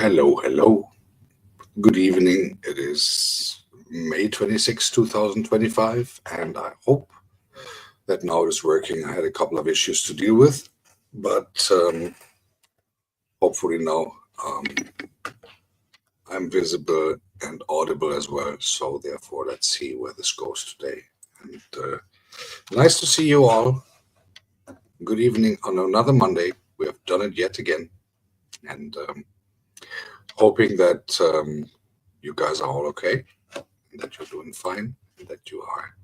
Hello, hello. Good evening. It is May 26, 2025, and I hope that now it is working. I had a couple of issues to deal with, but hopefully now um, I'm visible and audible as well. So, therefore, let's see where this goes today. And nice to see you all. Good evening on another Monday. We have done it yet again, and hoping that you guys are all okay, and that you're doing fine, and that you are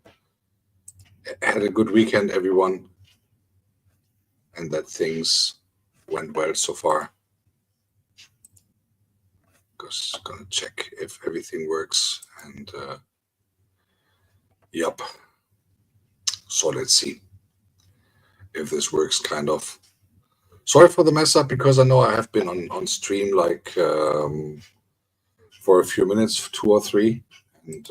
had a good weekend, everyone, and that things went well so far. Just gonna check if everything works, and yep. So let's see if this works. Kind of. Sorry for the mess up because I know I have been on stream like for a few minutes, two or three, and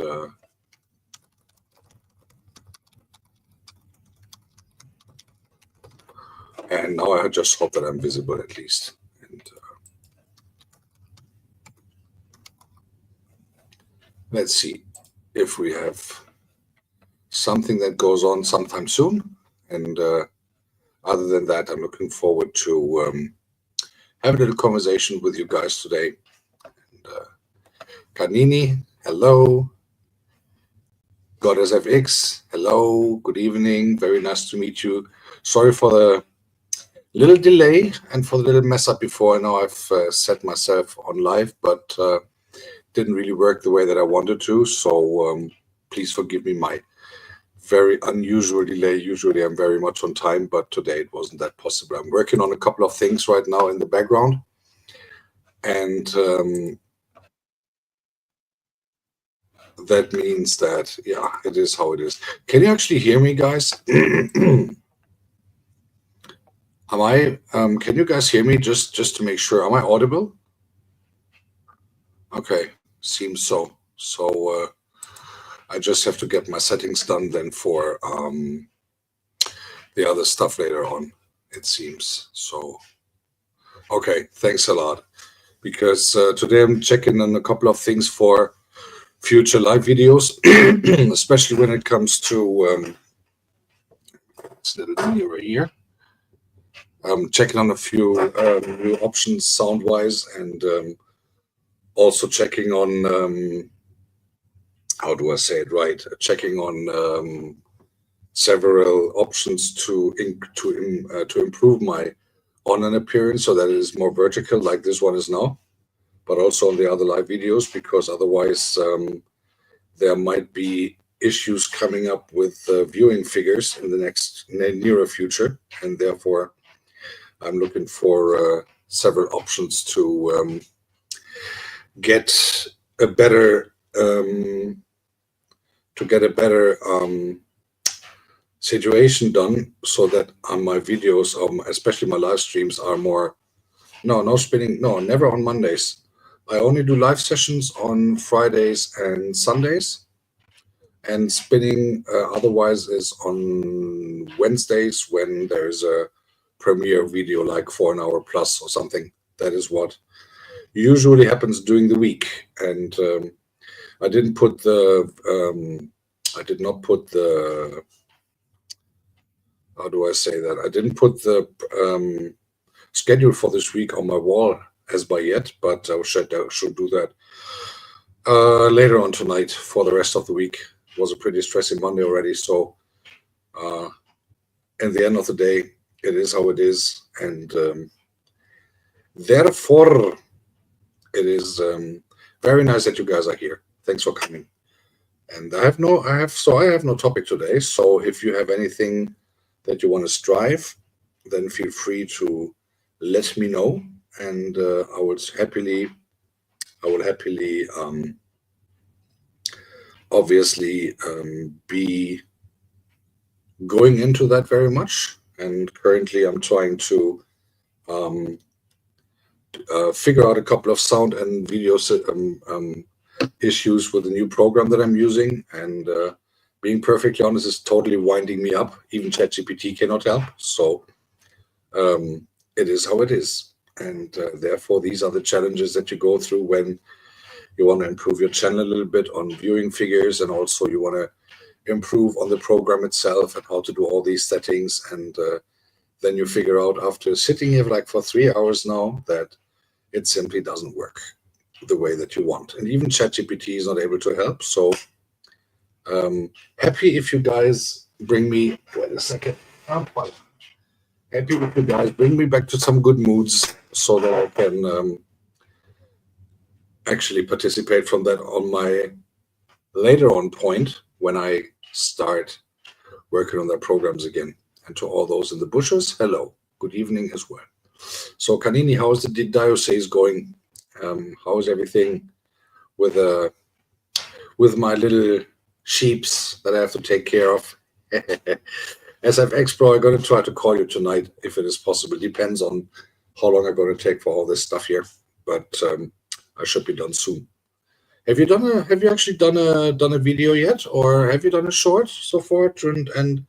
now I just hope that I'm visible at least. And let's see if we have something that goes on sometime soon. And other than that, I'm looking forward to have a little conversation with you guys today. And Kanini, hello. Goddess FX, hello. Good evening. Very nice to meet you. Sorry for the little delay and for the little mess up before. I know I've set myself on live, but didn't really work the way that I wanted to. So please forgive me my very unusual delay. Usually I'm very much on time, but today it wasn't that possible. I'm working on a couple of things right now in the background. And that means that, yeah, it is how it is. Can you actually hear me, guys? Can you guys hear me just to make sure? Am I audible? Okay, seems so. So I just have to get my settings done then for the other stuff later on, it seems. So, okay, thanks a lot. Because today I'm checking on a couple of things for future live videos, especially when it comes to it's a little nearer here. I'm checking on a few new options sound-wise, and also checking on how do I say it right? Checking on several options to improve my online appearance so that it is more vertical, like this one is now, but also on the other live videos, because otherwise there might be issues coming up with viewing figures in the nearer future, and therefore I'm looking for several options to get a better situation done, so that on my videos, especially my live streams, are more no spinning, no, never on Mondays. I only do live sessions on Fridays and Sundays, and spinning otherwise is on Wednesdays when there's a premiere video, like for an hour plus or something. That is what usually happens during the week. And I didn't put the I did not put the how do I say that? I didn't put the schedule for this week on my wall as by yet, but I should do that later on tonight for the rest of the week. It was a pretty stressing Monday already, so at the end of the day, it is how it is, and therefore, it is very nice that you guys are here. Thanks for coming. And I have no topic today. So if you have anything that you want to strive, then feel free to let me know, and I will happily obviously be going into that very much. And currently I'm trying to figure out a couple of sound and video issues with the new program that I'm using, and being perfectly honest, is totally winding me up. Even ChatGPT cannot help. So it is how it is. And therefore, these are the challenges that you go through when you want to improve your channel a little bit on viewing figures, and also you want to improve on the program itself and how to do all these settings. And then you figure out after sitting here like for 3 hours now that it simply doesn't work the way that you want. And even ChatGPT is not able to help. So happy if you guys bring me, wait a second. Happy if you guys bring me back to some good moods so that I can actually participate from that on my later on point when I start working on their programs again. And to all those in the bushes, hello, good evening as well. So Kanini, how is the diocese going? How is everything with my little sheeps that I have to take care of? SFX Pro, I'm going to try to call you tonight if it is possible. Depends on how long I'm going to take for all this stuff here, but I should be done soon. Have you actually done a video yet, or have you done a short so far and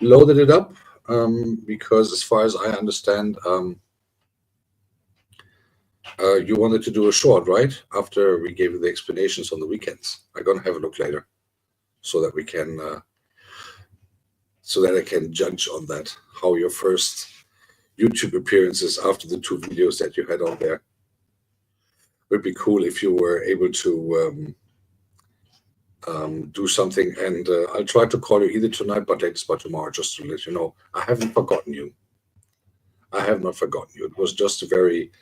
loaded it up? Because as far as I understand, you wanted to do a short, right? After we gave you the explanations on the weekends. I'm gonna have a look later, so that we can, so that I can judge on that, how your first YouTube appearances after the 2 videos that you had on there. Would be cool if you were able to do something, and I'll try to call you either tonight, but latest by tomorrow, just to let you know. I haven't forgotten you. I have not forgotten you. It was just a very,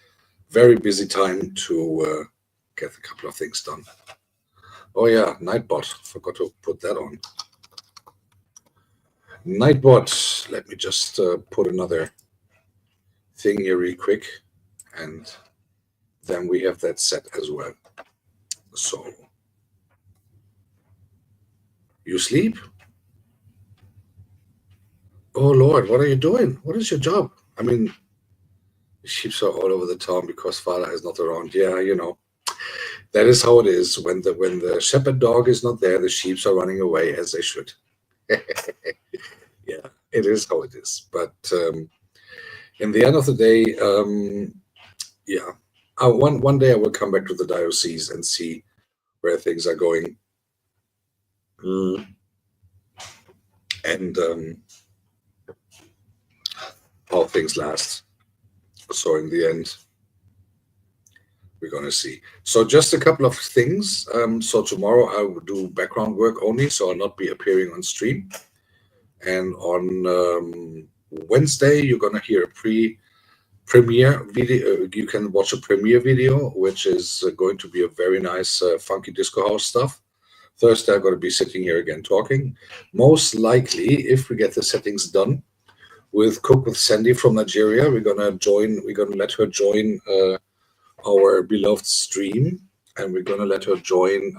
very busy time to get a couple of things done. Oh yeah, Nightbot. Forgot to put that on. Nightbot. Let me just put another thing here real quick, and then we have that set as well. So, you sleep? Oh Lord, what are you doing? What is your job? I mean, the sheep are all over the town because father is not around. Yeah, you know, that is how it is. When the shepherd dog is not there, the sheep are running away as they should. Yeah, it is how it is. But in the end of the day, yeah, one day I will come back to the diocese and see where things are going. And how things last. So in the end, we're going to see. So just a couple of things. So tomorrow I will do background work only, so I'll not be appearing on stream. And on Wednesday, you're going to hear a premiere video. You can watch a premiere video, which is going to be a very nice funky disco house stuff. Thursday, I'm going to be sitting here again talking. Most likely, if we get the settings done, with Cook with Sandy from Nigeria, we're gonna let her join our beloved stream, and we're gonna let her join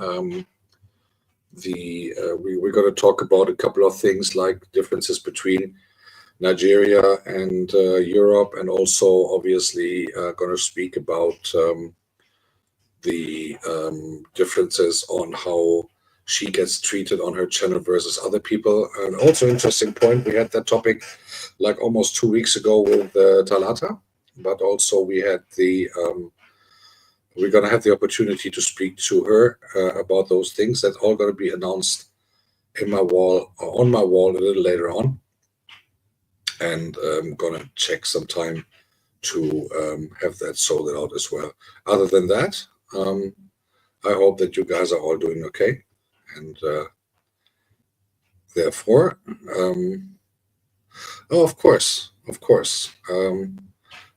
we're gonna talk about a couple of things like differences between Nigeria and Europe, and also obviously gonna speak about the differences on how she gets treated on her channel versus other people. And also interesting point, we had that topic like almost 2 weeks ago with Talata, but also we had we're gonna have the opportunity to speak to her about those things. That's all gonna be announced on my wall a little later on, and I'm gonna check some time to have that sorted out as well. Other than that, I hope that you guys are all doing okay. And therefore, oh, of course,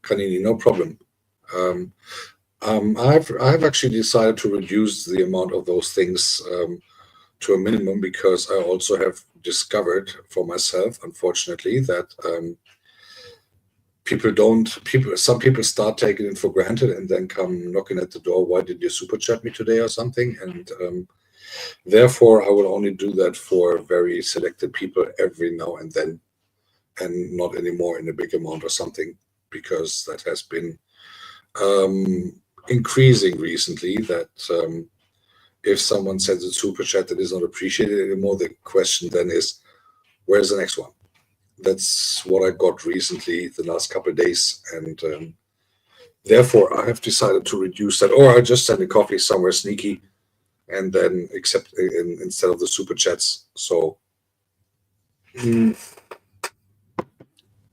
Kanini, no problem. I've actually decided to reduce the amount of those things to a minimum, because I also have discovered for myself, unfortunately, that some people start taking it for granted and then come knocking at the door. Why did you super chat me today or something? And therefore, I will only do that for very selected people every now and then, and not anymore in a big amount or something, because that has been increasing recently. That if someone sends a super chat that is not appreciated anymore, the question then is, where's the next one? That's what I got recently, the last couple of days, and Therefore, I have decided to reduce that, or I just send a coffee somewhere sneaky, and then accept instead of the super chats. So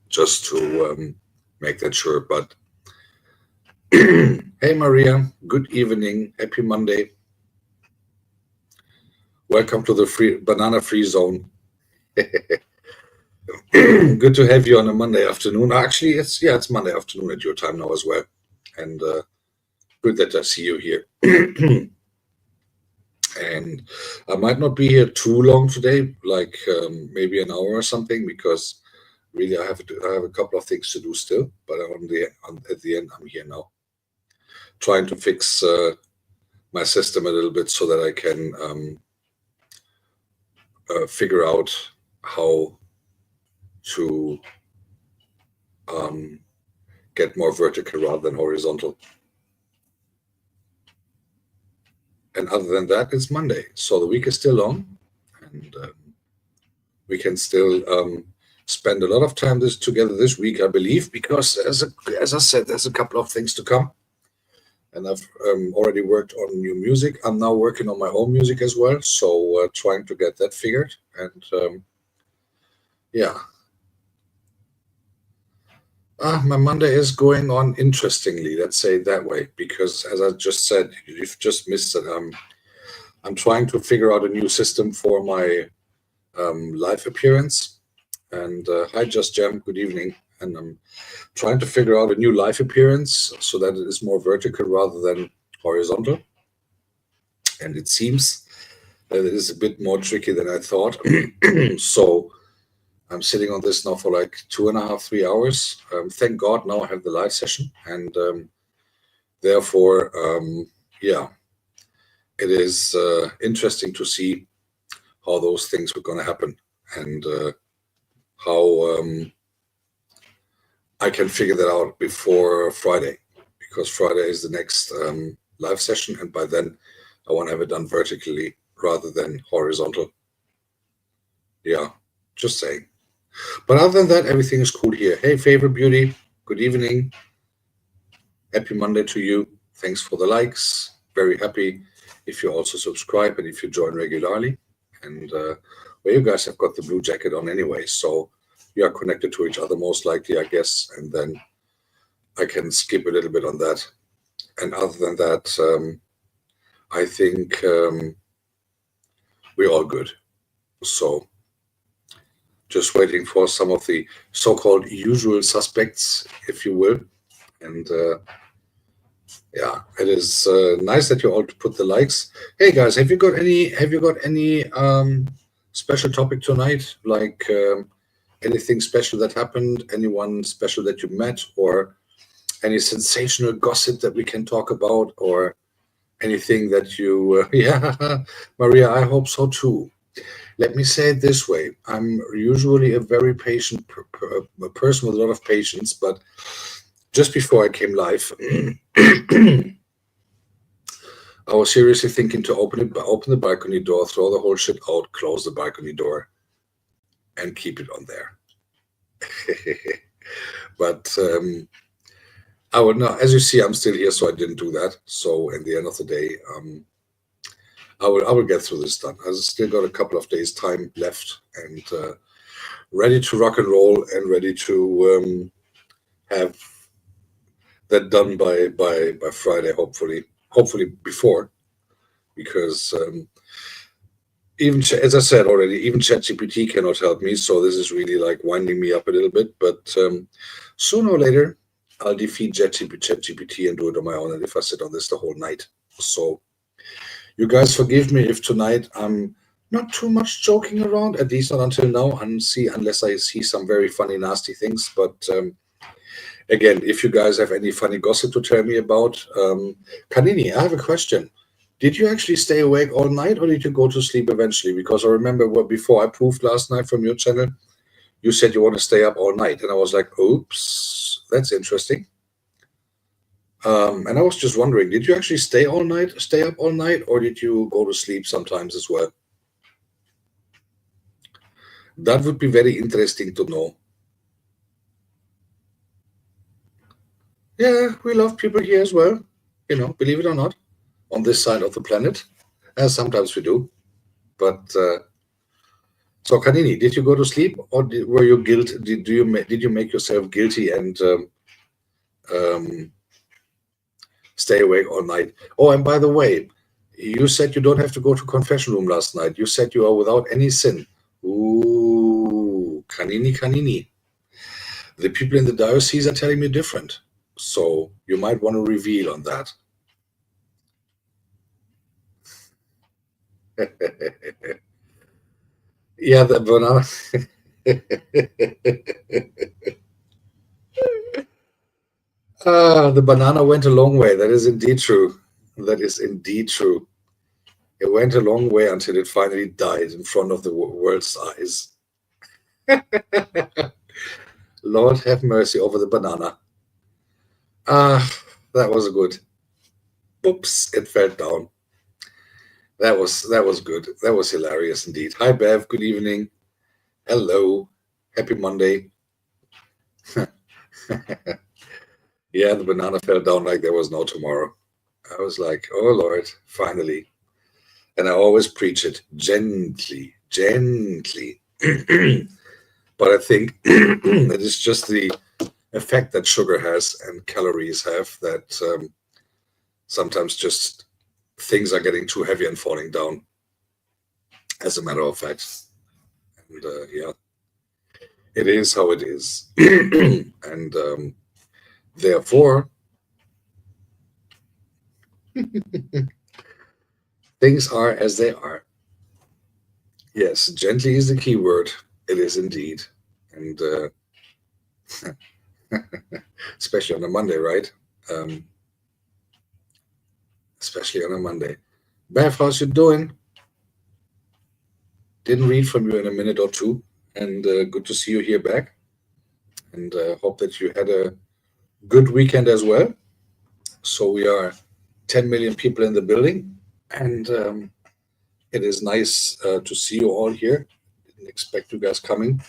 just to make that sure. But hey, Maria, good evening, happy Monday. Welcome to the banana free zone. Good to have you on a Monday afternoon. Actually, it's Monday afternoon at your time now as well, and good that I see you here. And I might not be here too long today, like maybe an hour or something, because really I have a couple of things to do still. But at the end, I'm here now, trying to fix my system a little bit so that I can figure out how to get more vertical rather than horizontal. And other than that, it's Monday, so the week is still long, and we can still spend a lot of time together this week, I believe, because as I said, there's a couple of things to come, and I've already worked on new music. I'm now working on my own music as well, so trying to get that figured, and yeah. My Monday is going on interestingly, let's say it that way, because as I just said, you've just missed it. I'm trying to figure out a new system for my live appearance. And hi, Just Jam, good evening. And I'm trying to figure out a new live appearance so that it is more vertical rather than horizontal. And it seems that it is a bit more tricky than I thought. So I'm sitting on this now for like 2.5, 3 hours. Thank God now I have the live session, and therefore, yeah, it is interesting to see how those things were going to happen, and how I can figure that out before Friday, because Friday is the next live session, and by then I want to have it done vertically rather than horizontal. Yeah, just saying. But other than that, everything is cool here. Hey, Favorite Beauty, good evening. Happy Monday to you. Thanks for the likes. Very happy if you also subscribe and if you join regularly. And well, you guys have got the blue jacket on anyway, so you are connected to each other most likely, I guess. And then I can skip a little bit on that. And other than that, I think we're all good. So just waiting for some of the so-called usual suspects, if you will. And yeah, it is nice that you all put the likes. Hey guys, have you got any special topic tonight? Like anything special that happened? Anyone special that you met, or any sensational gossip that we can talk about, or anything that you? Yeah, Maria, I hope so too. Let me say it this way: I'm usually a very patient person with a lot of patience, but just before I came live, I was seriously thinking to open the balcony door, throw the whole shit out, close the balcony door, and keep it on there. But I would not. As you see, I'm still here, so I didn't do that. So, in the end of the day, I will get through this done. I've still got a couple of days time left, and ready to rock and roll, and ready to have that done by Friday, hopefully before, because even as I said already, even ChatGPT cannot help me. So this is really like winding me up a little bit. But sooner or later, I'll defeat ChatGPT and do it on my own. And if I sit on this the whole night, so you guys forgive me if tonight I'm not too much joking around, at least not until now, unless I see some very funny, nasty things. But again, if you guys have any funny gossip to tell me about, Kanini, I have a question. Did you actually stay awake all night, or did you go to sleep eventually? Because I remember before I proved last night from your channel, you said you want to stay up all night. And I was like, oops, that's interesting. And I was just wondering, did you actually stay up all night, or did you go to sleep sometimes as well? That would be very interesting to know. Yeah, we love people here as well. Believe it or not, on this side of the planet, as sometimes we do. But so, Kanini, did you go to sleep, or were you guilt? Did you make yourself guilty and um, stay awake all night? Oh, and by the way, you said you don't have to go to confession room last night. You said you are without any sin. Ooh, Kanini, Kanini. The people in the diocese are telling me different. So you might want to reveal on that. Yeah, the banana. The banana went a long way. That is indeed true. That is indeed true. It went a long way until it finally died in front of the world's eyes. Lord have mercy over the banana. Ah, that was good. Oops, it fell down. That was good. That was hilarious indeed. Hi Bev, good evening. Hello. Happy Monday. Yeah, the banana fell down like there was no tomorrow. I was like, oh Lord, finally. And I always preach it gently, gently. But I think it is just the effect that sugar has and calories have that sometimes just things are getting too heavy and falling down, as a matter of fact. And yeah, it is how it is. And therefore, things are as they are. Yes, gently is the key word. It is indeed. And especially on a Monday, right? Um, especially on a Monday. Bev, how's you doing? Didn't read from you in a minute or two, and good to see you here back. And hope that you had a good weekend as well. So we are 10 million people in the building, and it is nice to see you all here. Didn't expect you guys coming,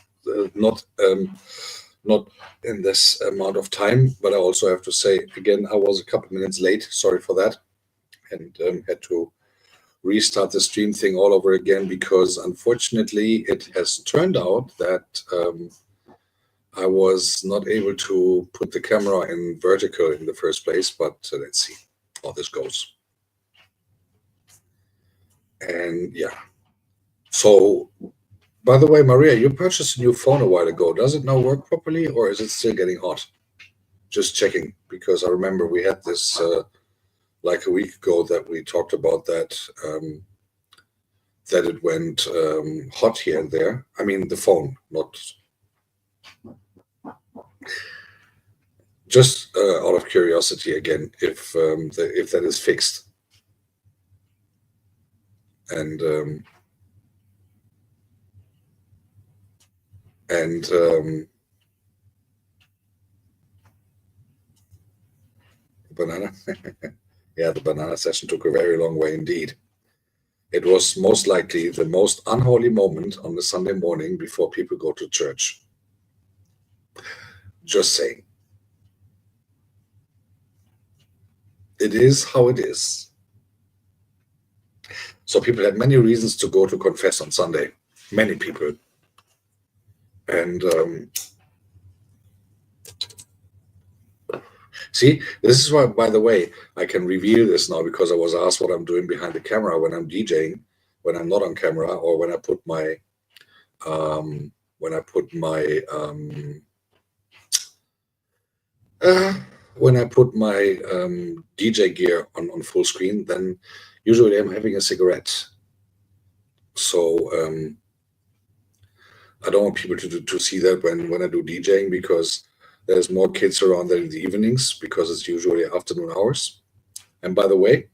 not in this amount of time, but I also have to say again, I was a couple minutes late. Sorry for that, and had to restart the stream thing all over again because unfortunately it has turned out that I was not able to put the camera in vertical in the first place, but let's see how this goes. And yeah, so by the way, Maria, you purchased a new phone a while ago. Does it now work properly or is it still getting hot? Just checking because I remember we had this like a week ago that we talked about that it went hot here and there. I mean, the phone, not just out of curiosity again, if that is fixed. And banana, yeah, the banana session took a very long way indeed. It was most likely the most unholy moment on the Sunday morning before people go to church. Just saying. It is how it is. So people had many reasons to go to confess on Sunday. Many people. And see, this is why, by the way, I can reveal this now because I was asked what I'm doing behind the camera when I'm DJing, when I'm not on camera, or when I put my um, when I put my uh, DJ gear on full screen, then usually I'm having a cigarette. So I don't want people to see that when I do DJing because there's more kids around than in the evenings because it's usually afternoon hours. And by the way,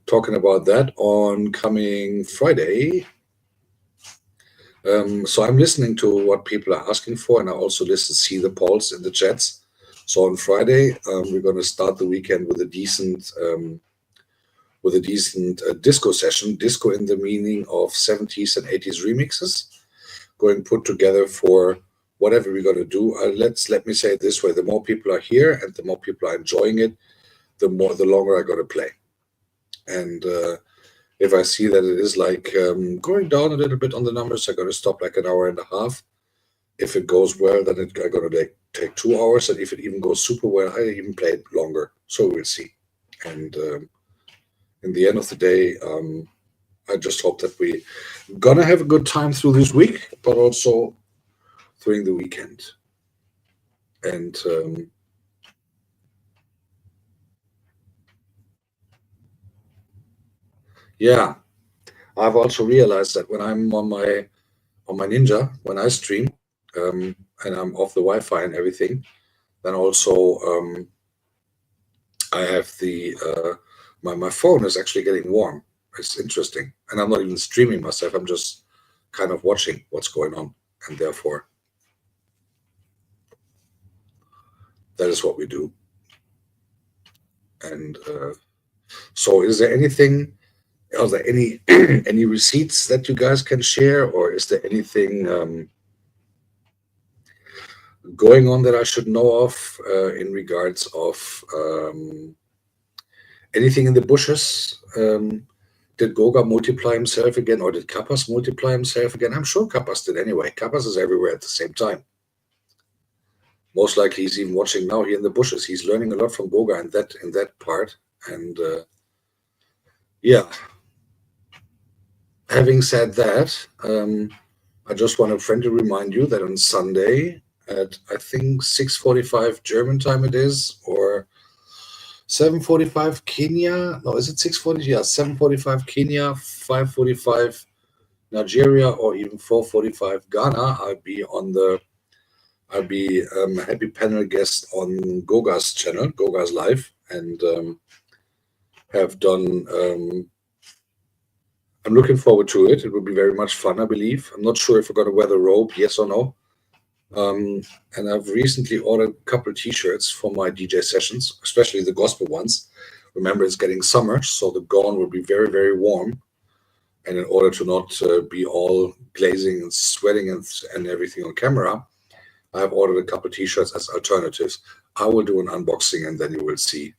talking about that on coming Friday, so I'm listening to what people are asking for, and I also see the polls in the chats. So on Friday, we're going to start the weekend with a decent disco session. Disco in the meaning of 70s and 80s remixes, going put together for whatever we're going to do, let me say it this way: the more people are here and the more people are enjoying it, the longer I'm going to play. And if I see that it is like going down a little bit on the numbers, I'm going to stop like an hour and a half. If it goes well, then I'm going to take 2 hours, and if it even goes super well, I even play it longer. So we'll see. And in the end of the day, I just hope that we're gonna have a good time through this week, but also during the weekend. And yeah, I've also realized that when I'm on my Ninja, when I stream, and I'm off the Wi-Fi and everything, then also I have the my phone is actually getting warm. It's interesting, and I'm not even streaming myself. I'm just kind of watching what's going on, and therefore that is what we do. And so, is there anything? Are there any any receipts that you guys can share, or is there anything going on that I should know of in regards of anything in the bushes? Did Goga multiply himself again, or did Kappas multiply himself again? I'm sure Kappas did anyway. Kappas is everywhere at the same time. Most likely, he's even watching now here in the bushes. He's learning a lot from Goga in that part. And yeah, having said that, I just want to friendly remind you that on Sunday at I think 6:45 German time it is, or 7:45 Kenya. No, is it 6:40? Yeah, 7:45 Kenya, 5:45 Nigeria, or even 4:45 Ghana. I'll be a happy panel guest on Goga's channel, Goga's Live, and have done. I'm looking forward to it. It will be very much fun, I believe. I'm not sure if we're going to wear the robe, yes or no. And I've recently ordered a couple of T-shirts for my DJ sessions, especially the gospel ones. Remember, it's getting summer, so the gown will be very, very warm. And in order to not be all glazing and sweating and everything on camera, I've ordered a couple of T-shirts as alternatives. I will do an unboxing, and then you will see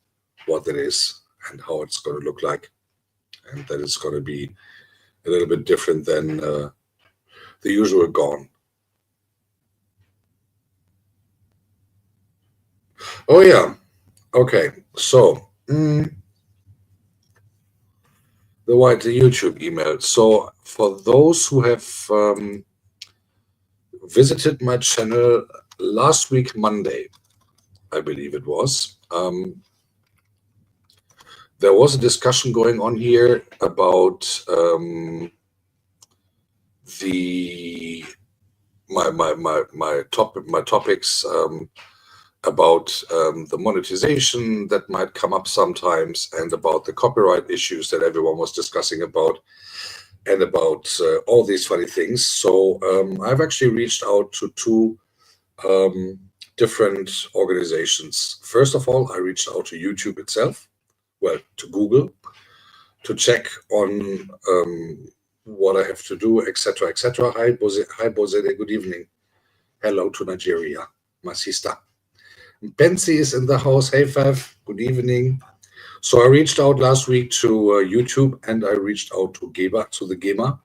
what it is and how it's going to look like. And that it's going to be a little bit different than the usual gown. Oh, yeah. Okay. So, the YouTube email. So, for those who have visited my channel last week, Monday, I believe it was, there was a discussion going on here about my topics about the monetization that might come up sometimes, and about the copyright issues that everyone was discussing about, and about all these funny things. So I've actually reached out to two different organizations. First of all, I reached out to YouTube itself, well, to Google, to check on what I have to do, etc., etc. Hi, Bozede, good evening. Hello to Nigeria, my sister. Benzi is in the house. Hey, Fav, good evening. So I reached out last week to YouTube, and I reached out to the GEMA,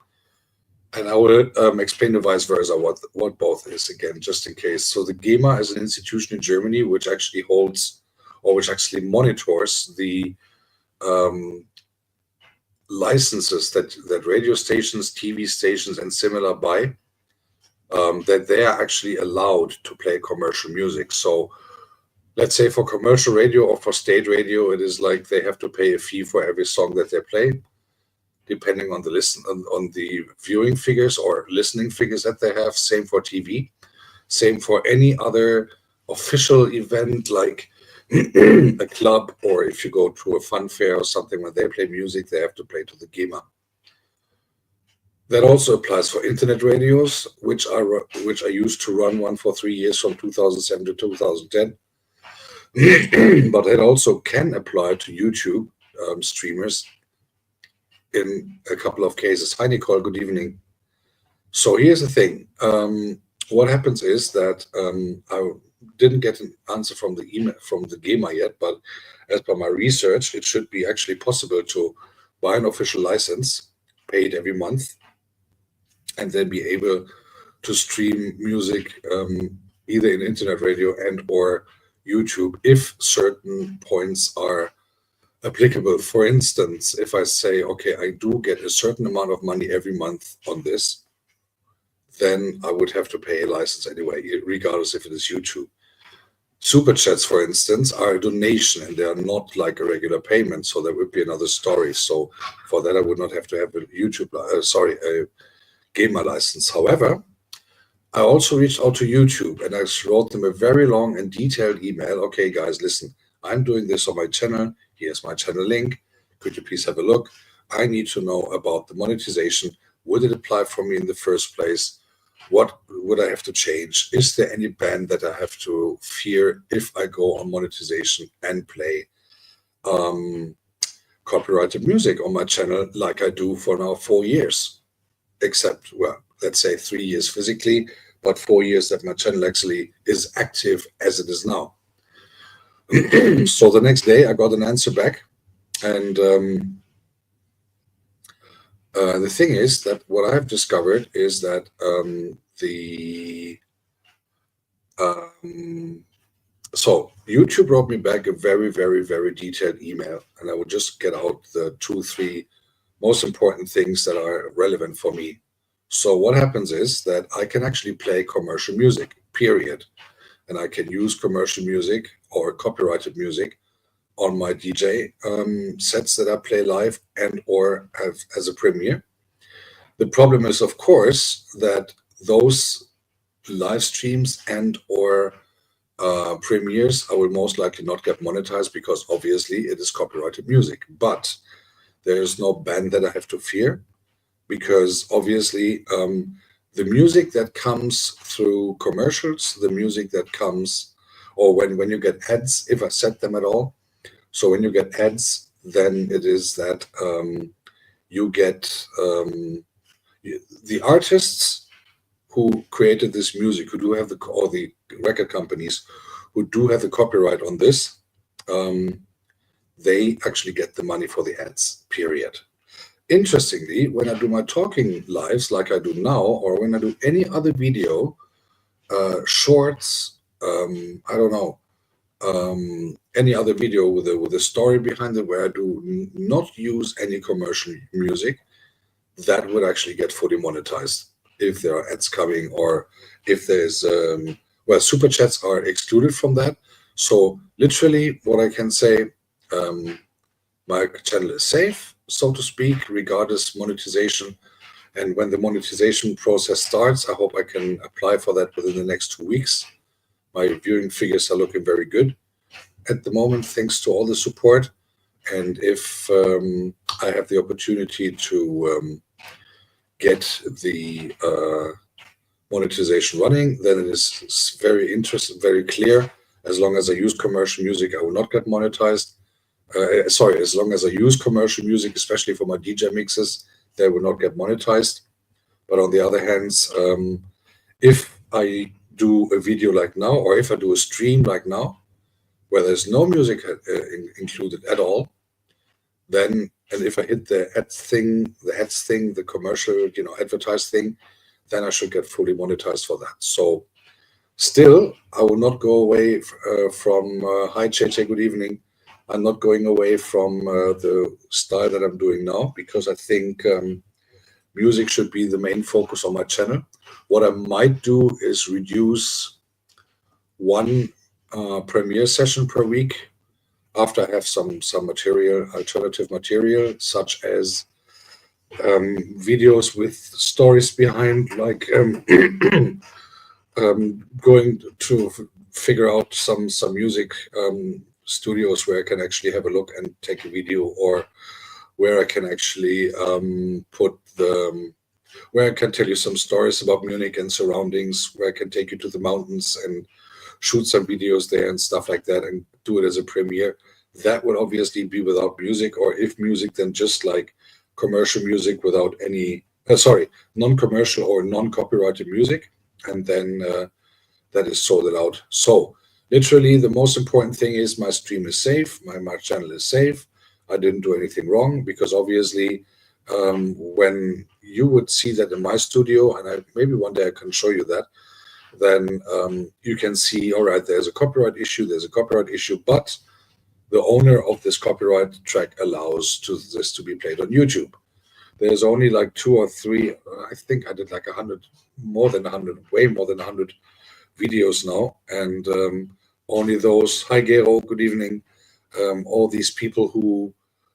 and I will explain the vice versa what both is again, just in case. So the GEMA is an institution in Germany which actually holds, or which actually monitors the licenses that radio stations, TV stations, and similar buy, that they are actually allowed to play commercial music. So let's say for commercial radio or for state radio, it is like they have to pay a fee for every song that they play, depending on the on the viewing figures or listening figures that they have. Same for TV. Same for any other official event like a club, or if you go to a fun fair or something, when they play music, they have to play to the GEMA. That also applies for internet radios, which I used to run one for 3 years from 2007 to 2010. But it also can apply to YouTube streamers in a couple of cases. Hi, Nicole, good evening. So here's the thing. what happens is that I didn't get an answer from the email from the GEMA yet, but as per my research, it should be actually possible to buy an official license, pay it every month, and then be able to stream music either in internet radio and or YouTube if certain points are applicable. For instance, if I say, okay, I do get a certain amount of money every month on this, then I would have to pay a license anyway, regardless if it is YouTube. Super chats, for instance, are a donation and they are not like a regular payment, so that would be another story. So for that, I would not have to have a a GEMA license. However, I also reached out to YouTube and I wrote them a very long and detailed email. Okay, guys, listen, I'm doing this on my channel. Here's my channel link. Could you please have a look? I need to know about the monetization. Would it apply for me in the first place? What would I have to change? Is there any ban that I have to fear if I go on monetization and play copyrighted music on my channel like I do for now 4 years? Except, well, let's say 3 years physically, but 4 years that my channel actually is active as it is now. So the next day I got an answer back, and the thing is that what I've discovered is that so YouTube wrote me back a very, very, very detailed email, and I will just get out the 2-3 most important things that are relevant for me. So what happens is that I can actually play commercial music, period. And I can use commercial music or copyrighted music on my DJ sets that I play live and or have as a premiere. The problem is, of course, that those live streams and or premieres, I will most likely not get monetized because obviously it is copyrighted music. But there is no ban that I have to fear, because obviously the music that comes through commercials, the music that comes, or when you get ads, if I set them at all. So when you get ads, then it is that you get the artists who created this music, who do have or the record companies who do have the copyright on this, they actually get the money for the ads, period. Interestingly, when I do my talking lives like I do now, or when I do any other video, shorts, I don't know, any other video with a story behind it where I do not use any commercial music, that would actually get fully monetized if there are ads coming, or if there's, well, super chats are excluded from that. So literally what I can say, my channel is safe, so to speak, regardless monetization. And when the monetization process starts, I hope I can apply for that within the next 2 weeks. My viewing figures are looking very good at the moment, thanks to all the support. And if I have the opportunity to get the monetization running, then it is very interesting, very clear. As long as I use commercial music, I will not get monetized. As long as I use commercial music, especially for my DJ mixes, they will not get monetized. But on the other hand, if I do a video like now, or if I do a stream like now, where there's no music included at all, then, and if I hit the ads thing, the commercial, advertised thing, then I should get fully monetized for that. So still, I will not go away from, hi JJ, good evening. I'm not going away from the style that I'm doing now, because I think music should be the main focus on my channel. What I might do is reduce one premiere session per week after I have some alternative material, such as videos with stories behind, like going to figure out some music studios where I can actually have a look and take a video, or where I can actually where I can tell you some stories about Munich and surroundings, where I can take you to the mountains and shoot some videos there and stuff like that, and do it as a premiere. That would obviously be without music, or if music, then just like commercial music without any, non-commercial or non-copyrighted music. and then that is sorted out. So literally, the most important thing is my stream is safe, my channel is safe. I didn't do anything wrong, because obviously, when you would see that in my studio, and maybe one day I can show you that, then you can see, all right, there's a copyright issue, but the owner of this copyright track allows this to be played on YouTube. There's only like 2 or 3, I think I did like 100, more than 100, way more than 100 videos now, and only those, hi Gero, good evening, all these people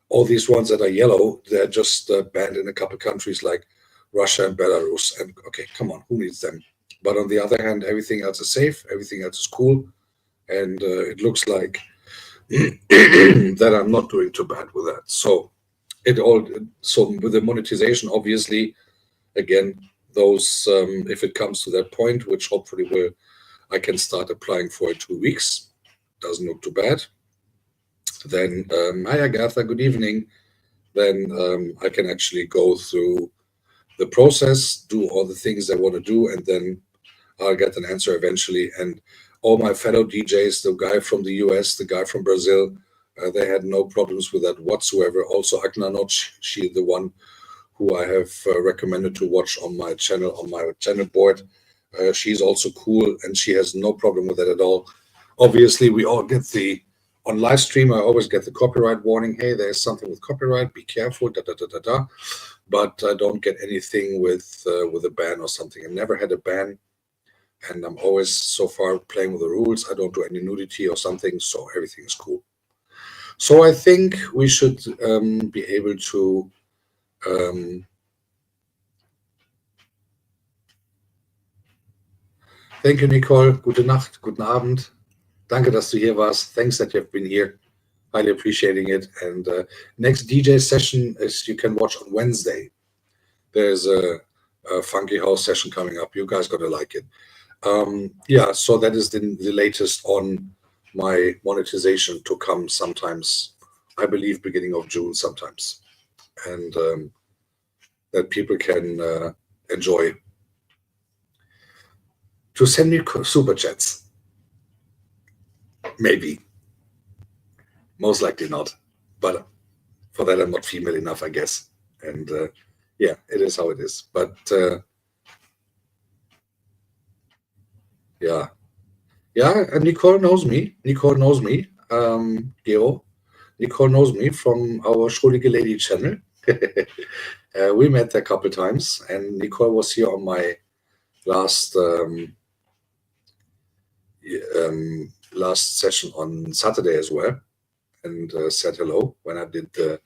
all these ones that are yellow, they're just banned in a couple countries like Russia and Belarus, and okay, come on, who needs them? But on the other hand, everything else is safe, everything else is cool, and it looks like that I'm not doing too bad with that. So with the monetization, obviously, again, those if it comes to that point, which hopefully I can start applying for in 2 weeks, doesn't look too bad. Then hi Agatha, good evening. Then I can actually go through the process, do all the things I want to do, and then I'll get an answer eventually. And all my fellow DJs, the guy from the US, the guy from Brazil, they had no problems with that whatsoever. Also, Agna Notch, she's the one who I have recommended to watch on my channel board. She's also cool, and she has no problem with that at all. Obviously, we all get on live stream, I always get the copyright warning. Hey, there's something with copyright. Be careful. Da da da da da. But I don't get anything with a ban or something. I never had a ban, and I'm always so far playing with the rules. I don't do any nudity or something, so everything is cool. So I think we should be able to. Thank you, Nicole. Gute Nacht, guten Abend. Danke, dass du hier warst. Thanks that you've been here. Highly appreciating it. And next DJ session is you can watch on Wednesday. There's a funky house session coming up. You guys gotta like it. Yeah, so that is the latest on my monetization to come sometimes, I believe beginning of June sometimes, and that people can enjoy. To send me super chats, maybe, most likely not, but for that I'm not female enough, I guess, and yeah, it is how it is. But yeah, and Nicole knows me. Gero. Nicole knows me from our Schrullige Lady channel. We met a couple times, and Nicole was here on my last last session on Saturday as well, and said hello when I did the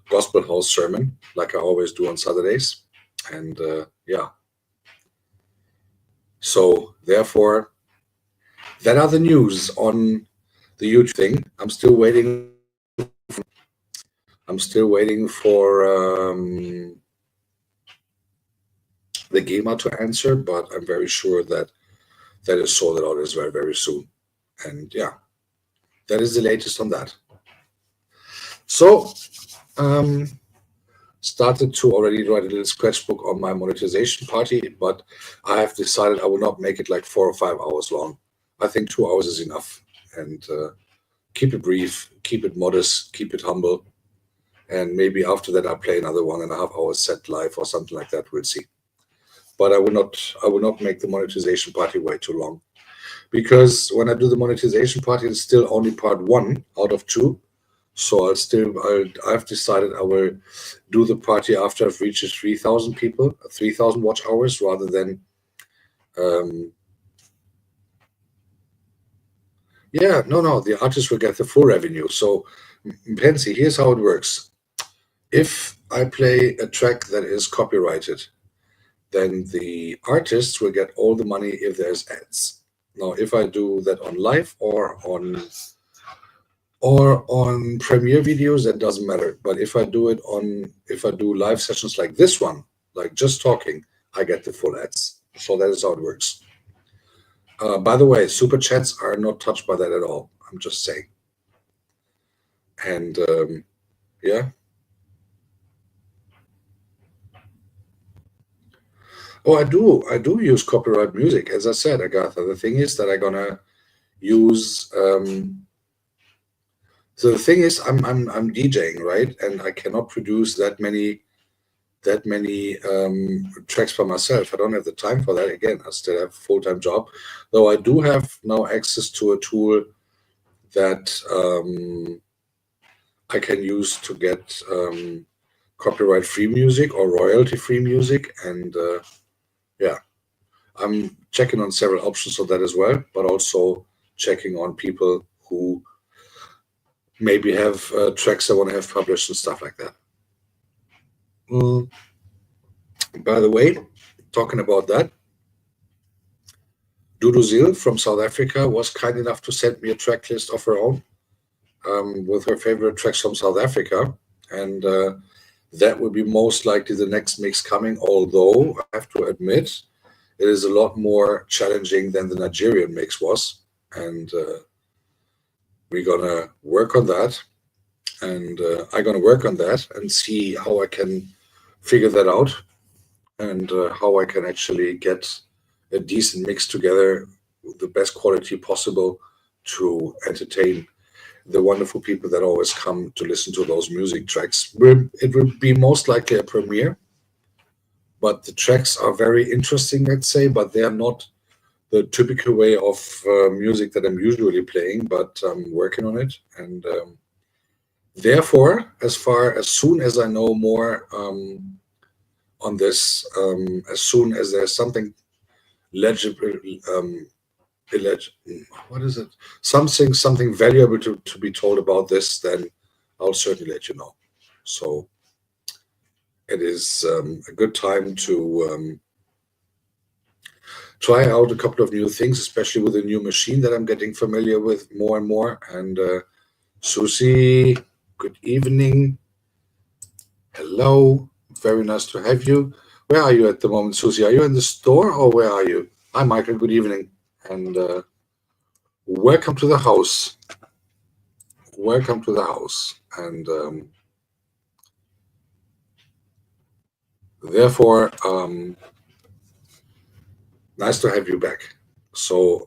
Gospel House sermon, like I always do on Saturdays. And yeah, so therefore, that are the news on the YouTube thing. I'm still waiting for the GEMA to answer, but I'm very sure that is sorted out as well very soon. And yeah, that is the latest on that. So started to already write a little sketchbook on my monetization party, but I have decided I will not make it like 4 or 5 hours long. I think 2 hours is enough, and keep it brief, keep it modest, keep it humble, and maybe after that I play another 1.5 hours set live or something like that. We'll see. But I will not make the monetization party way too long, because when I do the monetization party, it's still only part 1 out of 2. So I've decided I will do the party after I've reached 3,000 people, 3,000 watch hours, rather than yeah, no, the artist will get the full revenue. So Pansy, here's how it works. If I play a track that is copyrighted, then the artists will get all the money if there's ads. Now, if I do that on live or on Premiere videos, that doesn't matter. But if I do live sessions like this one, like just talking, I get the full ads. So that is how it works. By the way, super chats are not touched by that at all. I'm just saying. And yeah. Oh, I do use copyright music, as I said, Agatha. The thing is that I'm gonna use. So the thing is, I'm DJing, right? And I cannot produce that many tracks by myself. I don't have the time for that. Again, I still have a full-time job, though I do have now access to a tool that I can use to get copyright-free music or royalty-free music, and yeah, I'm checking on several options of that as well, but also checking on people who maybe have tracks I want to have published and stuff like that. Mm, by the way, talking about that, Duduzil from South Africa was kind enough to send me a track list of her own with her favorite tracks from South Africa. And that will be most likely the next mix coming, although I have to admit, it is a lot more challenging than the Nigerian mix was. And we're going to work on that. And I'm going to work on that and see how I can figure that out and how I can actually get a decent mix together, the best quality possible to entertain the wonderful people that always come to listen to those music tracks. It will be most likely a premiere, but the tracks are very interesting, let's say, but they are not the typical way of music that I'm usually playing, but I'm working on it. And therefore, as soon as I know more on this, as soon as there's something legible, what is it? Something valuable to be told about this, then I'll certainly let you know. So it is a good time to try out a couple of new things, especially with a new machine that I'm getting familiar with more and more. And Susie, good evening. Hello, very nice to have you. Where are you at the moment, Susie? Are you in the store or where are you? Hi, Michael, good evening. And welcome to the house. Welcome to the house. And therefore, nice to have you back. So,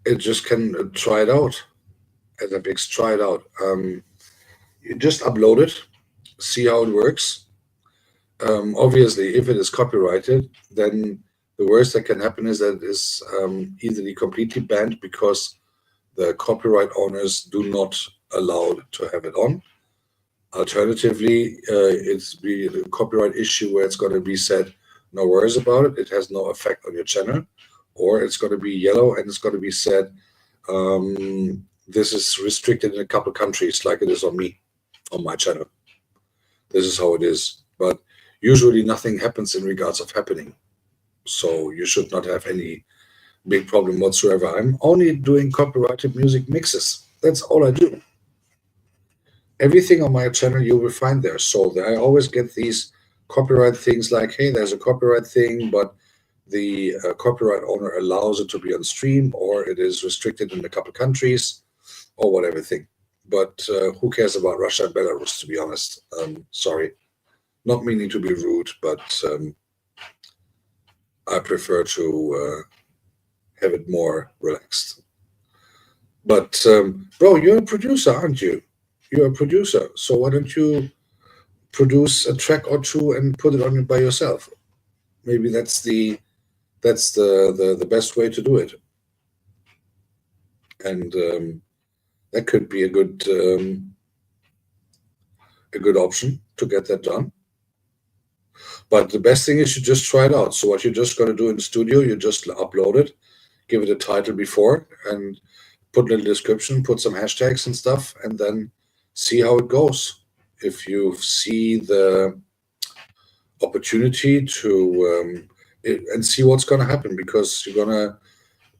it just can try it out. Epix, try it out. You just upload it, see how it works. Obviously, if it is copyrighted, then the worst that can happen is that it is either completely banned because the copyright owners do not allow to have it on. Alternatively, it's be a copyright issue where it's going to be said, no worries about it, it has no effect on your channel, or it's going to be yellow and it's going to be said, this is restricted in a couple countries, like it is on me, on my channel. This is how it is. But usually nothing happens in regards of happening. So you should not have any big problem whatsoever. I'm only doing copyrighted music mixes. That's all I do. Everything on my channel you will find there. So I always get these copyright things like, hey, there's a copyright thing, but the copyright owner allows it to be on stream, or it is restricted in a couple countries, or whatever thing. But who cares about Russia and Belarus, to be honest? Sorry, not meaning to be rude, but I prefer to have it more relaxed. But bro, you're a producer, aren't you? You're a producer, so why don't you produce a track or two and put it on by yourself? Maybe that's the best way to do it, and that could be a good option to get that done. But the best thing is you just try it out. So what you're just going to do in the studio, you just upload it, give it a title before, and put a little description, put some hashtags and stuff, and then see how it goes. If you see the opportunity to and see what's going to happen, because you're gonna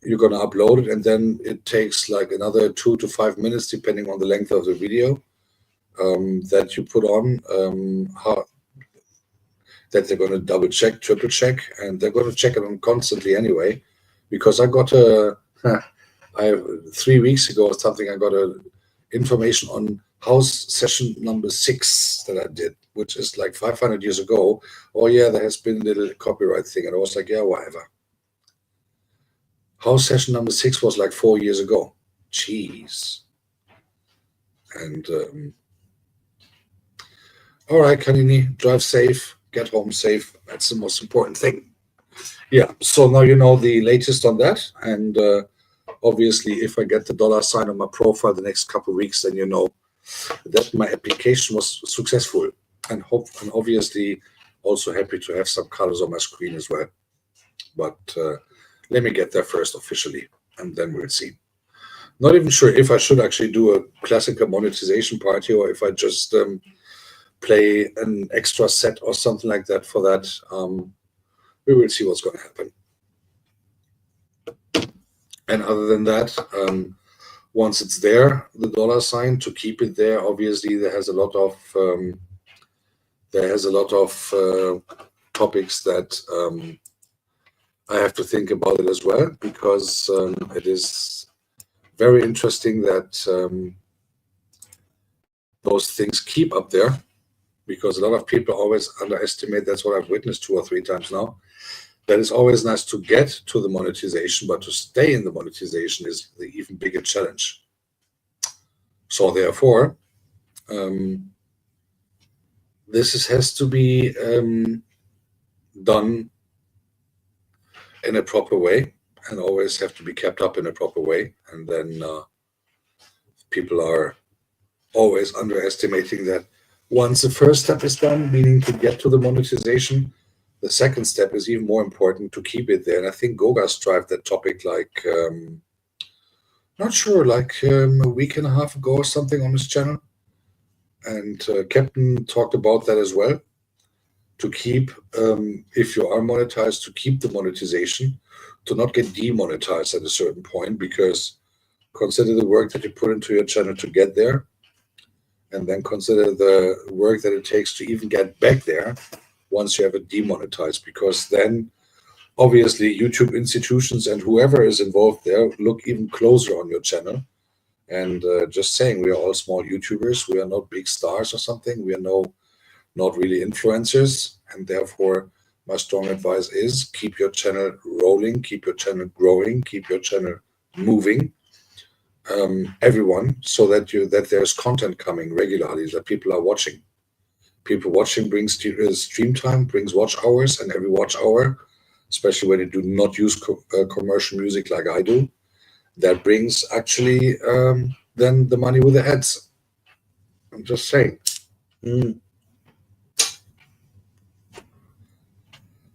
upload it, and then it takes like another 2 to 5 minutes, depending on the length of the video that you put on. That they're going to double check, triple check, and they're going to check it on constantly anyway. Because I got a 3 weeks ago or something, I got a information on house session number 6 that I did, which is like 500 years ago. Oh yeah, there has been a little copyright thing, and I was like, yeah, whatever. House session number 6 was like 4 years ago. Jeez. And all right, Kanini, drive safe, get home safe. That's the most important thing. Yeah. So now you know the latest on that, and obviously, if I get the $ on my profile the next couple of weeks, then you know that my application was successful, and obviously also happy to have some colors on my screen as well. But let me get there first officially, and then we'll see. Not even sure if I should actually do a classical monetization party or if I just play an extra set or something like that for that. We will see what's going to happen. And other than that, once it's there, the $ to keep it there, obviously there has a lot of topics that I have to think about it as well, because it is very interesting that those things keep up there, because a lot of people always underestimate. That's what I've witnessed 2 or 3 times now. That it's always nice to get to the monetization, but to stay in the monetization is the even bigger challenge. So therefore, this has to be done in a proper way, and always have to be kept up in a proper way. And then people are always underestimating that once the first step is done, meaning to get to the monetization, the second step is even more important, to keep it there. And I think Goga strived that topic like, not sure, like a week and a half ago or something on his channel. And Captain talked about that as well. To keep, if you are monetized, to keep the monetization, to not get demonetized at a certain point, because consider the work that you put into your channel to get there, and then consider the work that it takes to even get back there once you have it demonetized, because then obviously YouTube institutions and whoever is involved there look even closer on your channel. And just saying, we are all small YouTubers. We are not big stars or something. We are not really influencers. And therefore, my strong advice is keep your channel rolling, keep your channel growing, keep your channel moving. Everyone, so that there's content coming regularly, that people are watching. People watching brings stream time, brings watch hours, and every watch hour, especially when you do not use commercial music like I do, that brings actually then the money with the ads. I'm just saying.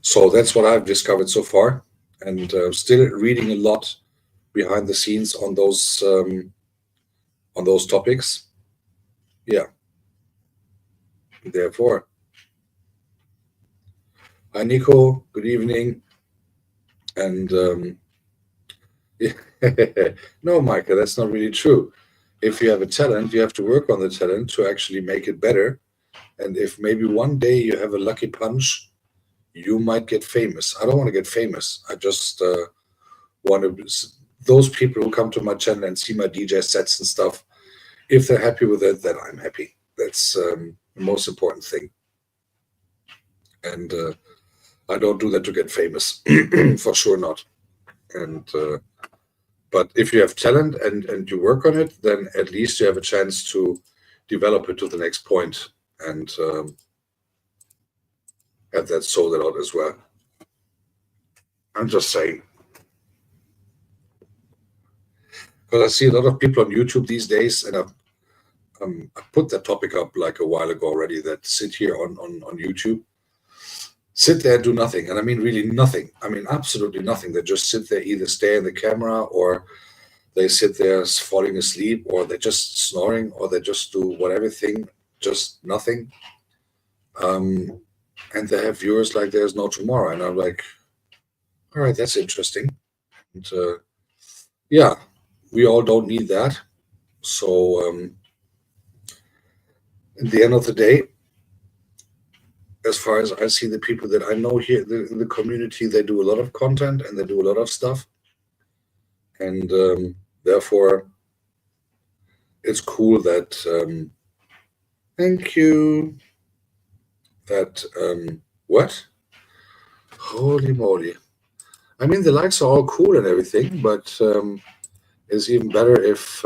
So that's what I've discovered so far, and still reading a lot behind the scenes on those topics. Yeah. Therefore, hi Nico, good evening. And no, Micah, that's not really true. If you have a talent, you have to work on the talent to actually make it better. And if maybe one day you have a lucky punch, you might get famous. I don't want to get famous. I just want to, those people who come to my channel and see my DJ sets and stuff, if they're happy with it, then I'm happy. That's the most important thing. And I don't do that to get famous, for sure not. And but if you have talent and you work on it, then at least you have a chance to develop it to the next point and have that sold out as well. I'm just saying. Because I see a lot of people on YouTube these days, and I put that topic up like a while ago already, that sit here on YouTube, sit there and do nothing. And I mean really nothing. I mean absolutely nothing. They just sit there, either stare in the camera, or they sit there falling asleep, or they're just snoring, or they just do whatever thing, just nothing. And they have viewers like there's no tomorrow. And I'm like, all right, that's interesting. And yeah, we all don't need that. So at the end of the day, as far as I see, the people that I know here in the community, they do a lot of content and they do a lot of stuff. And Therefore, it's cool that, thank you, that, what? Holy moly. I mean, the likes are all cool and everything, but it's even better if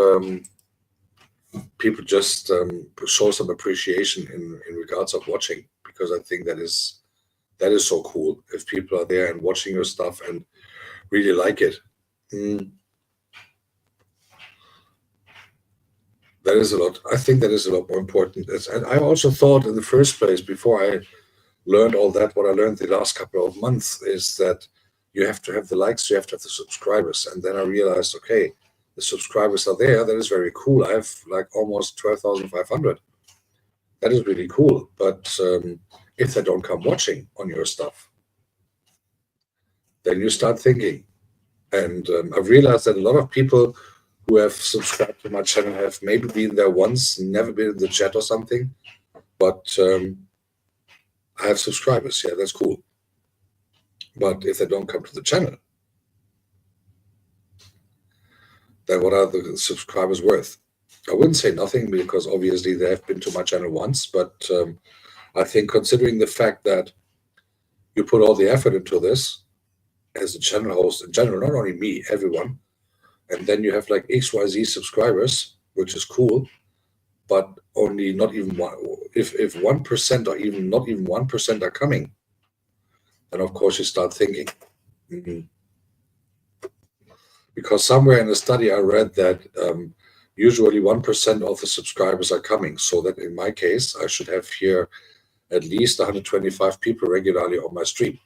people just show some appreciation in regards of watching, because I think that is so cool if people are there and watching your stuff and really like it. That is a lot. I think that is a lot more important. And I also thought in the first place, before I learned all that, what I learned the last couple of months is that you have to have the likes, you have to have the subscribers. And then I realized, okay, the subscribers are there. That is very cool. I have like almost 12,500. That is really cool. But if they don't come watching on your stuff, then you start thinking. And I've realized that a lot of people who have subscribed to my channel have maybe been there once, never been in the chat or something, but I have subscribers. Yeah, that's cool. But if they don't come to the channel, then what are the subscribers worth? I wouldn't say nothing, because obviously they have been to my channel once, but I think considering the fact that you put all the effort into this as a channel host in general, not only me, everyone, and then you have like XYZ subscribers, which is cool, but only not even one. If 1% or even not even 1% are coming, then of course you start thinking. Because somewhere in the study I read that usually 1% of the subscribers are coming. So that in my case, I should have here at least 125 people regularly on my stream,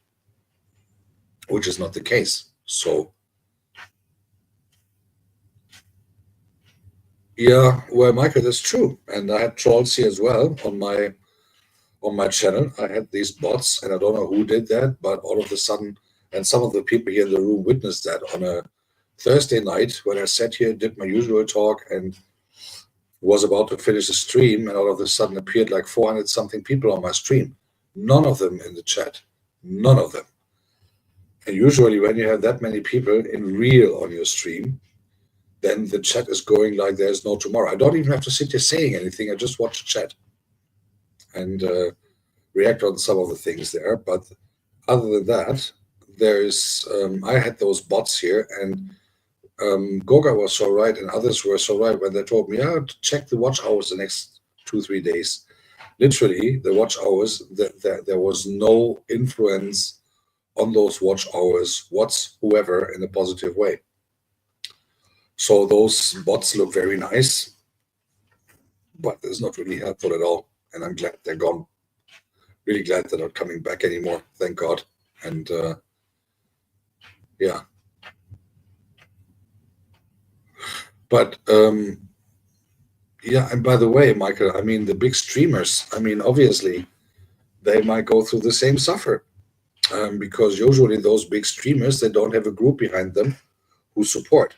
which is not the case. So yeah, well, Michael, that's true. And I had trolls here as well on my channel. I had these bots, and I don't know who did that, but all of a sudden, and some of the people here in the room witnessed that on a Thursday night when I sat here, did my usual talk, and was about to finish the stream, and all of a sudden appeared like 400 something people on my stream. None of them in the chat. None of them. And usually when you have that many people in real on your stream, then the chat is going like there's no tomorrow. I don't even have to sit here saying anything. I just watch the chat and react on some of the things there. But other than that, there's I had those bots here, and Goga was so right, and others were so right when they told me, yeah, check the watch hours the next 2-3 days. Literally, the watch hours, there was no influence on those watch hours whatsoever in a positive way. So those bots look very nice, but it's not really helpful at all. And I'm glad they're gone. Really glad they're not coming back anymore. Thank God. And yeah. But yeah, and by the way, Michael, I mean, the big streamers, I mean, obviously, they might go through the same suffer. Because usually those big streamers, they don't have a group behind them who support.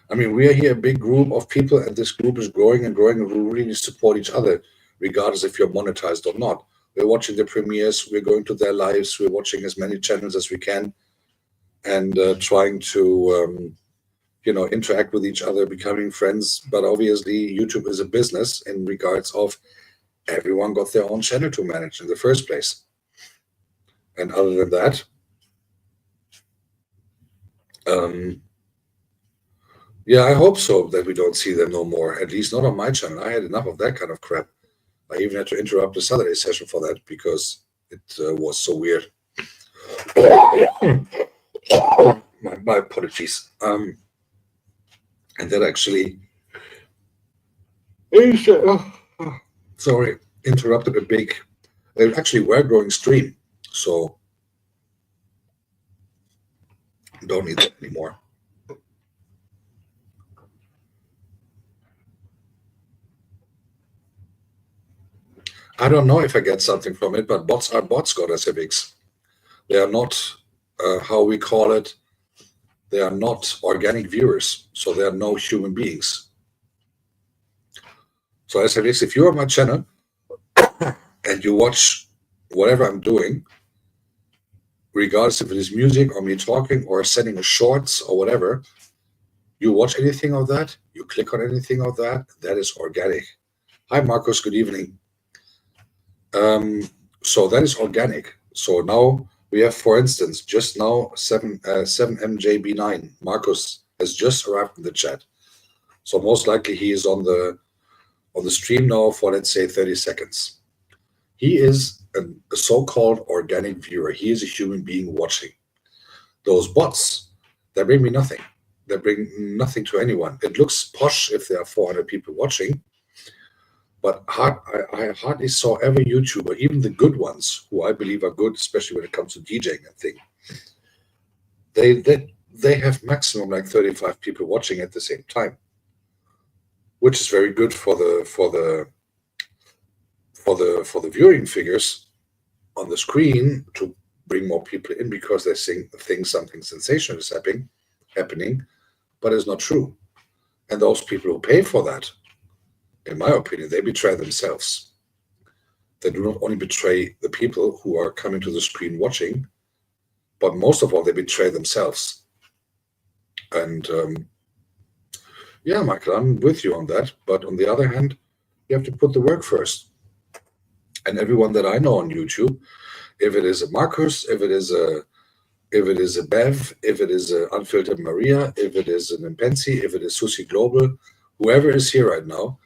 I mean, we are here a big group of people, and this group is growing and growing, and we really support each other, regardless if you're monetized or not. We're watching the premieres, we're going to their lives, we're watching as many channels as we can, and trying to, interact with each other, becoming friends. But obviously, YouTube is a business in regards of everyone got their own channel to manage in the first place. And other than that, yeah, I hope so that we don't see them no more, at least not on my channel. I had enough of that kind of crap. I even had to interrupt the Saturday session for that because it was so weird. My apologies. And that actually interrupted a big, actually we're growing stream. So don't need that anymore. I don't know if I get something from it, but bots are bots, God SFX. They are not, how we call it, they are not organic viewers. So they are no human beings. So SFX, if you're on my channel and you watch whatever I'm doing, regardless if it is music or me talking or sending a shorts or whatever, You watch anything of that, you click on anything of that, that is organic. Hi, Marcos, good evening. So that is organic. So now we have, for instance, just now 7MJB9. Marcos has just arrived in the chat. So most likely he is on the stream now for, let's say, 30 seconds. He is a so-called organic viewer. He is a human being watching. Those bots, they bring me nothing. They bring nothing to anyone. It looks posh if there are 400 people watching, but I hardly saw every YouTuber, even the good ones, who I believe are good, especially when it comes to DJing and things. They have maximum like 35 people watching at the same time, which is very good for the viewing figures on the screen to bring more people in because they think something sensational is happening, but it's not true. And those people who pay for that, in my opinion, they betray themselves. They do not only betray the people who are coming to the screen watching, but most of all, they betray themselves. And yeah, Michael, I'm with you on that. But on the other hand, you have to put the work first. And everyone that I know on YouTube, if it is a Marcus, if it is a Bev, if it is a Unfiltered Maria, if it is an Impensi, if it is Susi Global, whoever is here right now,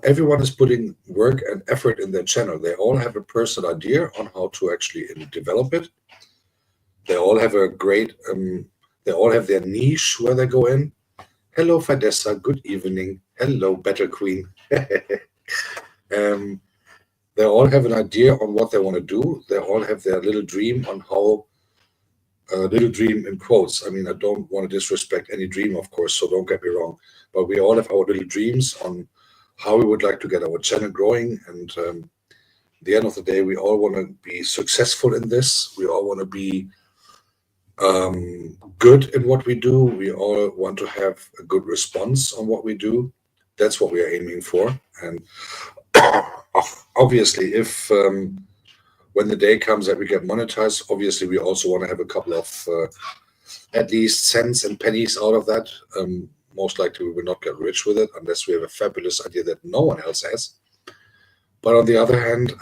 everyone is putting work and effort in their channel. They all have a personal idea on how to actually develop it. They all have a great, they all have their niche where they go in. Hello, Fidessa. Good evening. Hello, Battle Queen. They all have an idea on what they want to do. They all have their little dream on how, little dream in quotes. I mean, I don't want to disrespect any dream, of course, so don't get me wrong. But we all have our little dreams on how we would like to get our channel growing. And at the end of the day, we all want to be successful in this. We all want to be good in what we do. We all want to have a good response on what we do. That's what we are aiming for. And obviously, if when the day comes that we get monetized, obviously we also want to have a couple of at least cents and pennies out of that. Most likely we will not get rich with it unless we have a fabulous idea that no one else has. But on the other hand,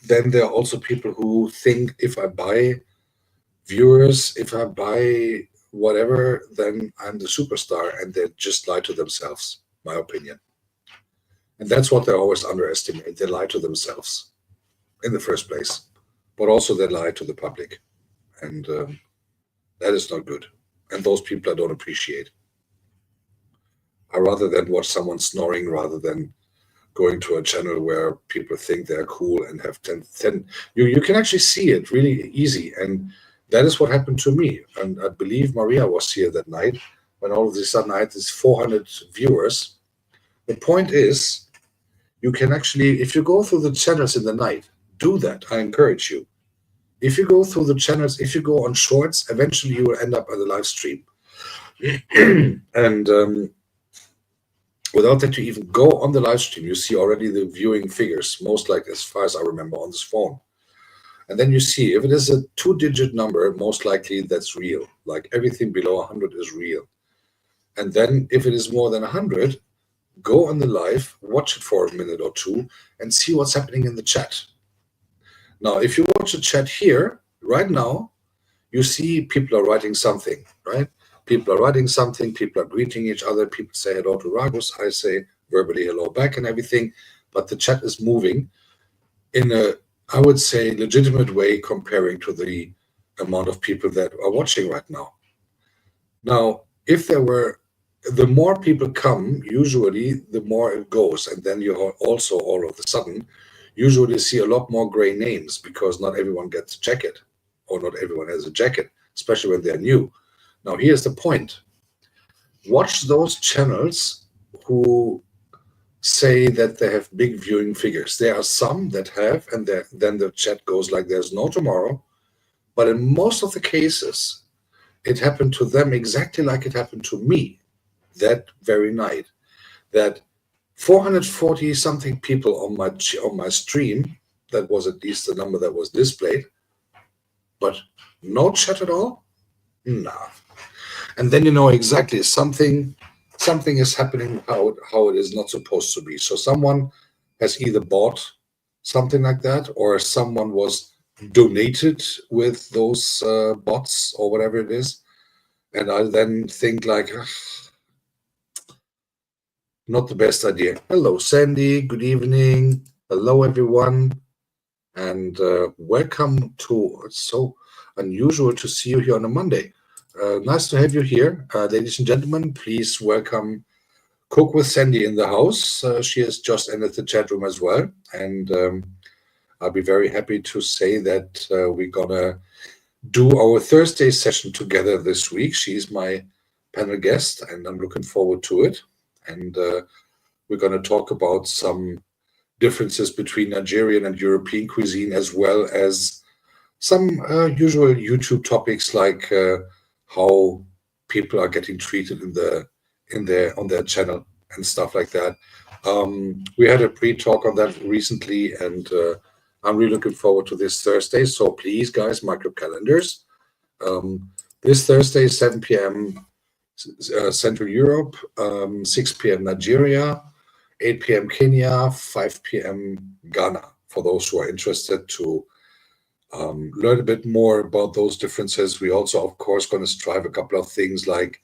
then there are also people who think if I buy viewers, if I buy whatever, then I'm the superstar, and they just lie to themselves, my opinion. And that's what they always underestimate. They lie to themselves in the first place, but also they lie to the public. And that is not good. And those people I don't appreciate. I rather than watch someone snoring rather than going to a channel where people think they're cool and have 10 you can actually see it really easy. And that is what happened to me. And I believe Maria was here that night when all of a sudden I had these 400 viewers. The point is, you can actually, if you go through the channels in the night, do that. I encourage you. If you go through the channels, if you go on shorts, eventually you will end up on the live stream. And without that, you even go on the live stream, you see already the viewing figures, most likely, as far as I remember, on this phone. And then you see, if it is a 2-digit number, most likely that's real. Like everything below 100 is real. And then if it is more than 100, go on the live, watch it for a minute or two, and see what's happening in the chat. Now, if you watch the chat here, right now, you see people are writing something, right? People are writing something, people are greeting each other, people say hello to Ragus, I say verbally hello back and everything, but the chat is moving in a, I would say, legitimate way comparing to the amount of people that are watching right now. Now, if there were, the more people come, usually the more it goes, and then you also all of a sudden usually see a lot more gray names because not everyone gets a jacket, or not everyone has a jacket, especially when they're new. Now, here's the point. Watch those channels who say that they have big viewing figures. There are some that have, and then the chat goes like there's no tomorrow. But in most of the cases, it happened to them exactly like it happened to me that very night. That 440 something people on my stream, that was at least the number that was displayed, but no chat at all? Nah. and then you know exactly something is happening how it is not supposed to be. So someone has either bought something like that, or someone was donated with those bots or whatever it is, and I then think like, not the best idea. Hello, Sandy. Good evening. Hello, everyone, and welcome to. It's so unusual to see you here on a Monday. Nice to have you here, ladies and gentlemen. Please welcome Cook with Sandy in the house. She has just entered the chat room as well, and I'll be very happy to say that we're gonna do our Thursday session together this week. She's my panel guest, and I'm looking forward to it. And we're going to talk about some differences between Nigerian and European cuisine, as well as some usual YouTube topics like how people are getting treated on their channel and stuff like that. We had a pre-talk on that recently, and I'm really looking forward to this Thursday. So please, guys, mark your calendars. This Thursday, 7 p.m. Central Europe, 6 p.m. Nigeria, 8 p.m. Kenya, 5 p.m. Ghana. For those who are interested to learn a bit more about those differences, we also, of course, going to strive a couple of things like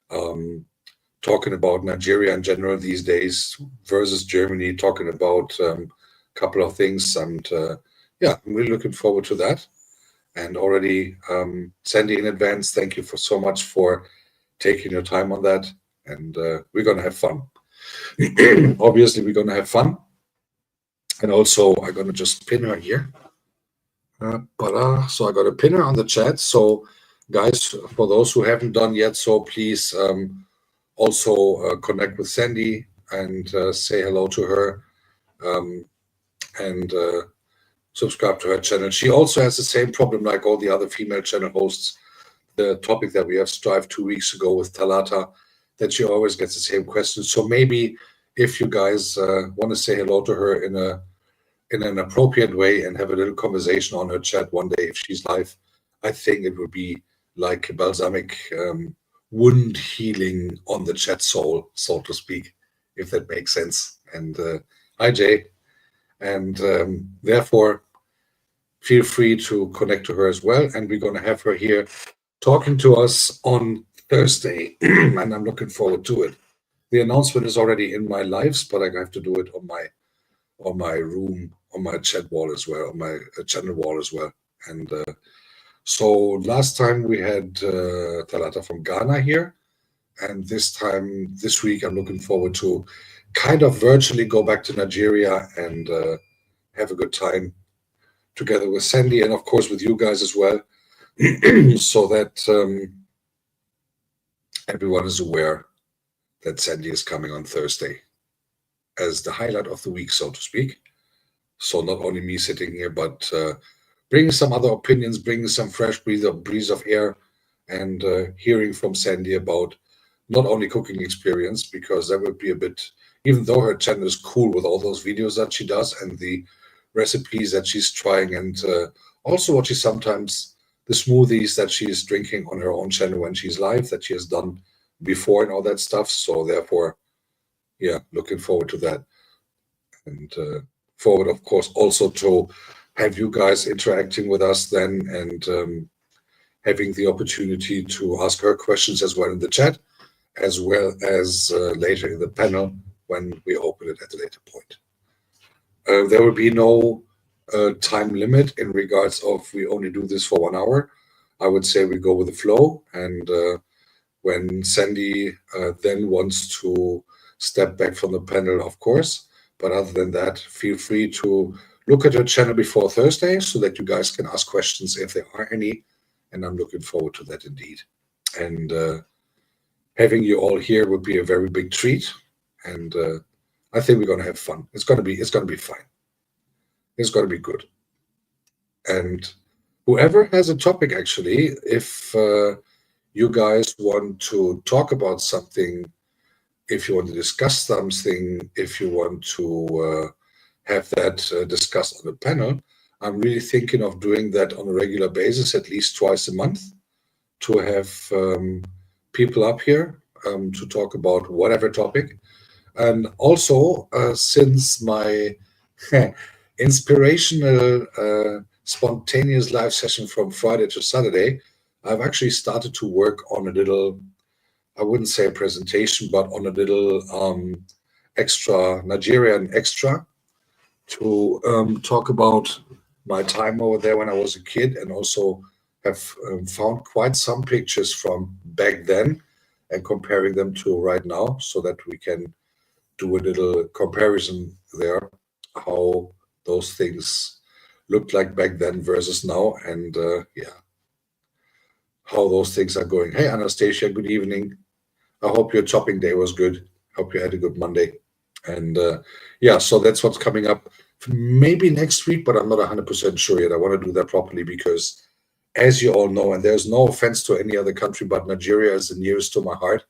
talking about Nigeria in general these days versus Germany, talking about a couple of things. And yeah, I'm really looking forward to that. And already, Sandy, in advance, thank you so much for taking your time on that. And we're going to have fun. Obviously, we're going to have fun. And also, I'm going to just pin her here. So I got a pinner on the chat. So, guys, for those who haven't done yet, so please also connect with Sandy and say hello to her and subscribe to her channel. She also has the same problem like all the other female channel hosts. The topic that we have strived 2 weeks ago with Talata, that she always gets the same question. So maybe if you guys want to say hello to her in an appropriate way and have a little conversation on her chat one day if she's live, I think it would be like balsamic wound healing on the chat soul, so to speak, if that makes sense. And hi, Jay. And therefore, feel free to connect to her as well. And we're going to have her here talking to us on Thursday, and I'm looking forward to it. The announcement is already in my lives, but I have to do it on my room, on my chat wall as well, on my channel wall as well. And so last time we had Talata from Ghana here, and this week I'm looking forward to kind of virtually go back to Nigeria and have a good time together with Sandy and of course with you guys as well. So that everyone is aware that Sandy is coming on Thursday as the highlight of the week, so to speak. So not only me sitting here, but bringing some other opinions, bringing some fresh breeze of air, and hearing from Sandy about not only cooking experience, because that would be a bit, even though her channel is cool with all those videos that she does and the recipes that she's trying, and also what she sometimes, the smoothies that she is drinking on her own channel when she's live, that she has done before and all that stuff. So therefore, yeah, looking forward to that. And forward, of course, also to have you guys interacting with us then and having the opportunity to ask her questions as well in the chat, as well as later in the panel when we open it at a later point. There will be no time limit in regards of we only do this for 1 hour. I would say we go with the flow, and when Sandy then wants to step back from the panel, of course. But other than that, feel free to look at her channel before Thursday so that you guys can ask questions if there are any. And I'm looking forward to that indeed. And having you all here would be a very big treat. And I think we're going to have fun. It's going to be fine. It's going to be good. And whoever has a topic, actually, if you guys want to talk about something, if you want to discuss something, if you want to have that discussed on the panel, I'm really thinking of doing that on a regular basis, at least twice a month, to have people up here to talk about whatever topic. And also, since my inspirational, spontaneous live session from Friday to Saturday, I've actually started to work on a little, I wouldn't say a presentation, but on a little extra, Nigerian extra, to talk about my time over there when I was a kid, and also have found quite some pictures from back then and comparing them to right now, so that we can do a little comparison there, how those things looked like back then versus now, and yeah, how those things are going. Hey, Anastasia, good evening. I hope your shopping day was good. Hope you had a good Monday. And yeah, so that's what's coming up maybe next week, but I'm not 100% sure yet. I want to do that properly because, as you all know, and there's no offense to any other country, but Nigeria is the nearest to my heart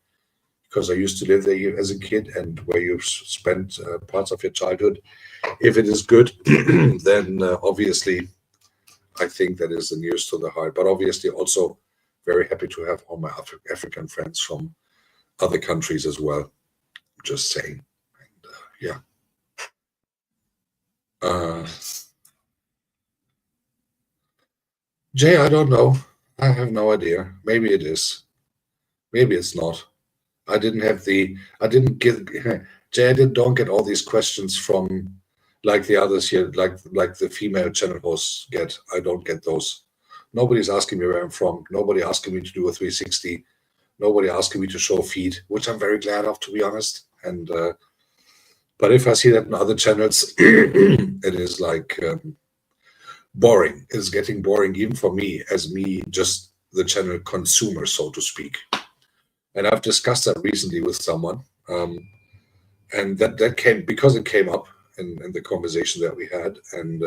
because I used to live there as a kid, and where you've spent parts of your childhood. If it is good, then obviously I think that is the nearest to the heart. But obviously also very happy to have all my African friends from other countries as well. Just saying. And, yeah. Jay, I don't know. I have no idea. Maybe it is. Maybe it's not. I didn't Jay, don't get all these questions from like the others here, like the female channel hosts get. I don't get those. Nobody's asking me where I'm from. Nobody asking me to do a 360. Nobody asking me to show feed, which I'm very glad of, to be honest. And but if I see that in other channels, it is like boring. It's getting boring even for me, as me, just the channel consumer, so to speak. And I've discussed that recently with someone, and that came because it came up in the conversation that we had, and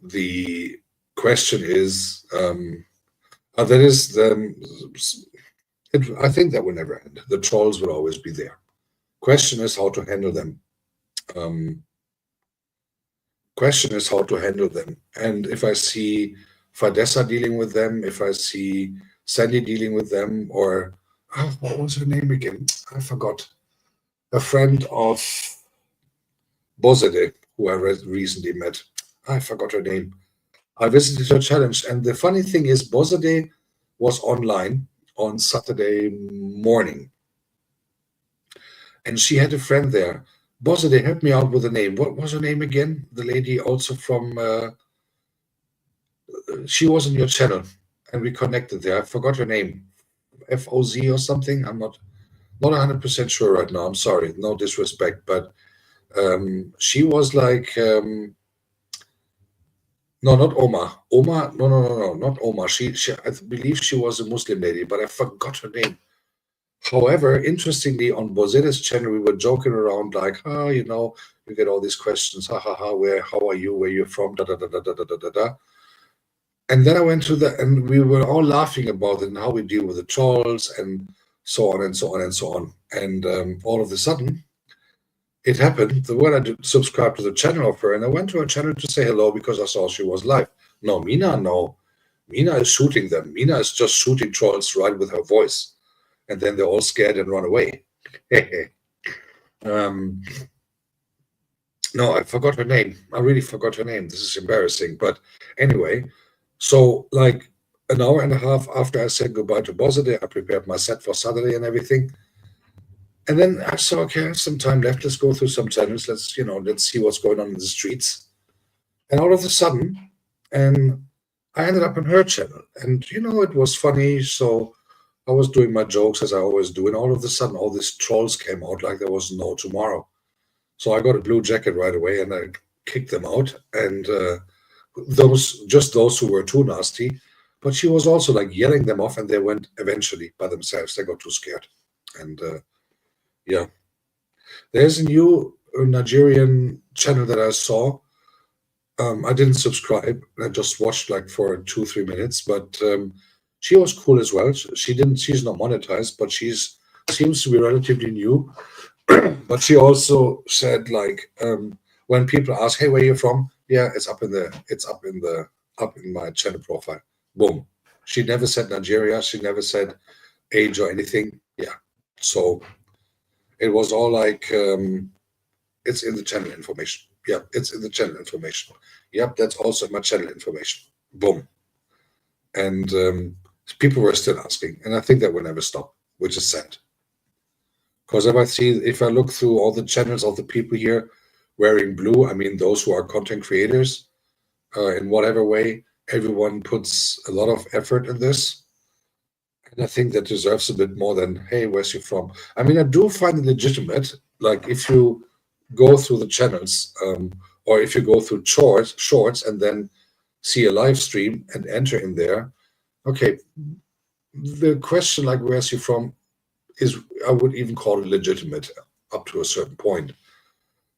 the question is, that is I think that will never end. The trolls will always be there. Question is how to handle them. Question is how to handle them. And if I see Fadessa dealing with them, if I see Sandy dealing with them, or what was her name again? I forgot. A friend of Bozede, who I recently met. I forgot her name. I visited her challenge, and the funny thing is, Bozede was online on Saturday morning, and she had a friend there. Bozede, help me out with the name. What was her name again? The lady also from. She was on your channel, and we connected there. I forgot her name. FOZ or something. I'm not 100% sure right now. I'm sorry. No disrespect, but she was like. No, not Oma. Oma, no, not Oma. She, I believe she was a Muslim lady, but I forgot her name. However, interestingly, on Bozeda's channel, we were joking around like, you know, you get all these questions, how are you, where you're from, da da da da da da da da. And then I went to and we were all laughing about it and how we deal with the trolls and so on and so on and so on. And all of a sudden, it happened. The one I subscribed to the channel of her, and I went to her channel to say hello because I saw she was live. No, Mina is shooting them. Mina is just shooting trolls right with her voice, and then they're all scared and run away. No, I forgot her name. I really forgot her name. This is embarrassing. But anyway, so like an hour and a half after I said goodbye to Bozede, I prepared my set for Saturday and everything. And then I saw, okay, I have some time left. Let's go through some channels. Let's see what's going on in the streets. And all of a sudden, and I ended up on her channel. And, it was funny. So I was doing my jokes as I always do. And all of a sudden, all these trolls came out like there was no tomorrow. So I got a blue jacket right away and I kicked them out. And those who were too nasty. But she was also like yelling them off, and they went eventually by themselves. They got too scared. And yeah, there's a new Nigerian channel that I saw. I didn't subscribe. I just watched like for 2-3 minutes, but she was cool as well. She's not monetized, but she's seems to be relatively new. But she also said like when people ask, "Hey, where are you from?" Yeah, it's up in my channel profile. Boom. She never said Nigeria. She never said age or anything. Yeah. So it was all like, it's in the channel information. Yep, it's in the channel information. Yep, that's also my channel information. Boom. And people were still asking, and I think that will never stop, which is sad. Because if I look through all the channels of the people here wearing blue, I mean those who are content creators, in whatever way, everyone puts a lot of effort in this. And I think that deserves a bit more than, hey, where's you from? I mean, I do find it legitimate. Like if you go through the channels, or if you go through shorts and then see a live stream and enter in there, okay, the question like where's you from is, I would even call it legitimate up to a certain point.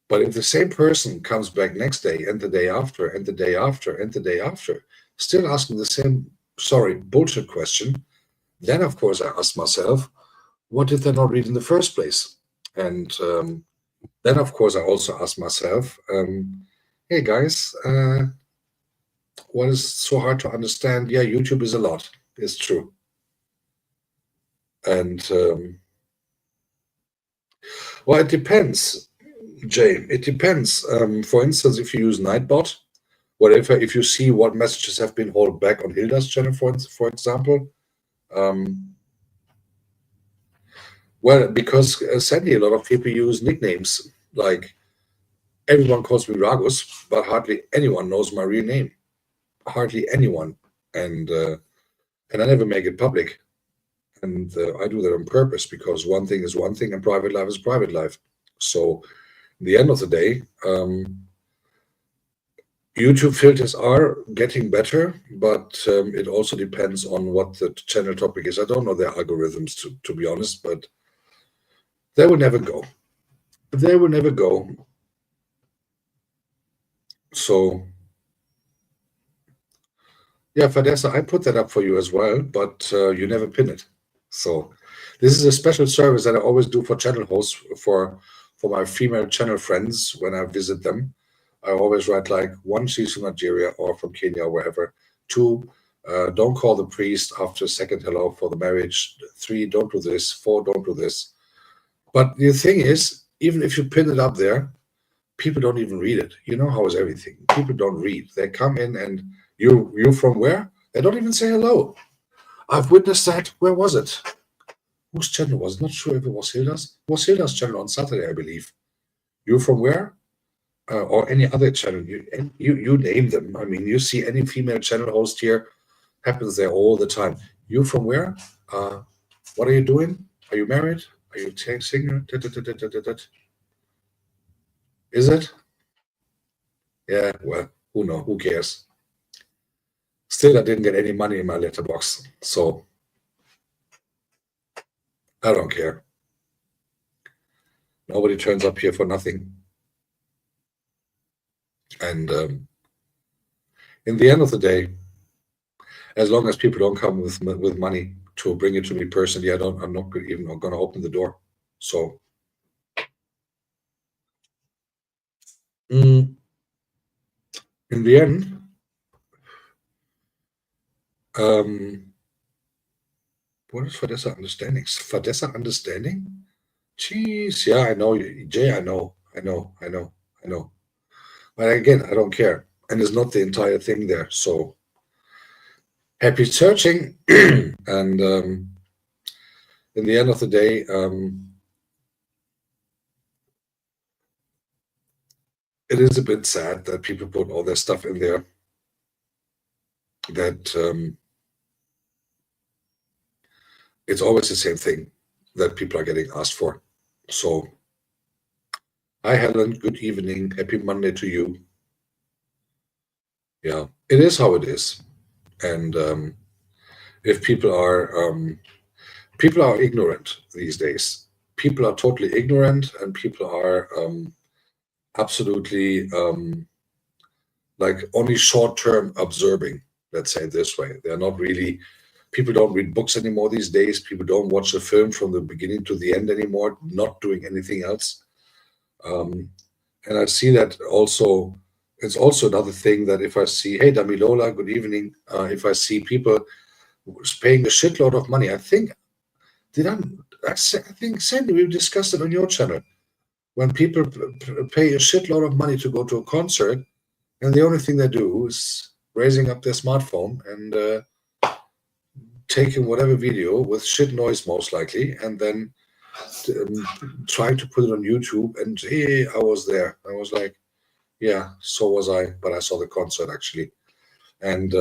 But if the same person comes back next day and the day after and the day after and the day after, still asking the same, bullshit question, then of course I ask myself, what did they not read in the first place? And then of course I also ask myself, hey guys, what is so hard to understand? Yeah, YouTube is a lot. It's true. And well, it depends, Jay. It depends. For instance, if you use Nightbot, whatever, if you see what messages have been held back on Hilda's channel, for example, well, because sadly, a lot of people use nicknames. Like everyone calls me Ragus, but hardly anyone knows my real name. Hardly anyone, and I never make it public. And I do that on purpose because one thing is one thing and private life is private life. So, at the end of the day, YouTube filters are getting better, but it also depends on what the channel topic is. I don't know their algorithms, to be honest, but they will never go. They will never go. So, yeah, Fadessa, I put that up for you as well, but you never pin it. So this is a special service that I always do for channel hosts, for my female channel friends when I visit them. I always write like, 1, she's from Nigeria or from Kenya or wherever. 2, don't call the priest after second hello for the marriage. 3, don't do this. 4, don't do this. But the thing is, even if you pin it up there, people don't even read it. You know how is everything. People don't read. They come in and you from where? They don't even say hello. I've witnessed that. Where was it? Whose channel was it? Not sure if it was Hilda's. It was Hilda's channel on Saturday, I believe. You from where? Or any other channel. You name them. I mean, you see any female channel host here, happens there all the time. You from where? What are you doing? Are you married? Are you single? Is it? Yeah, well, who knows? Who cares? Still, I didn't get any money in my letterbox, so I don't care. Nobody turns up here for nothing. And in the end of the day, as long as people don't come with money to bring it to me personally, I'm not even going to open the door. So, in the end, what is Fadessa understanding? Fadessa understanding? Jeez, yeah, I know, Jay. I know. But again, I don't care, and it's not the entire thing there. So happy searching, and in the end of the day, it is a bit sad that people put all their stuff in there. That it's always the same thing that people are getting asked for. So, hi Helen, good evening, happy Monday to you. Yeah, it is how it is, and if people are ignorant these days. People are totally ignorant, and people are absolutely like only short-term observing. Let's say it this way. They're not really. People don't read books anymore these days. People don't watch a film from the beginning to the end anymore. Not doing anything else. And I see that also. It's also another thing that if I see, hey Damilola, good evening. If I see people was paying a shitload of money. I think Sandy, we discussed it on your channel. When people pay a shitload of money to go to a concert, and the only thing they do is raising up their smartphone and taking whatever video with shit noise, most likely, and then trying to put it on YouTube. And hey, I was there. I was like, yeah, so was I, but I saw the concert actually. And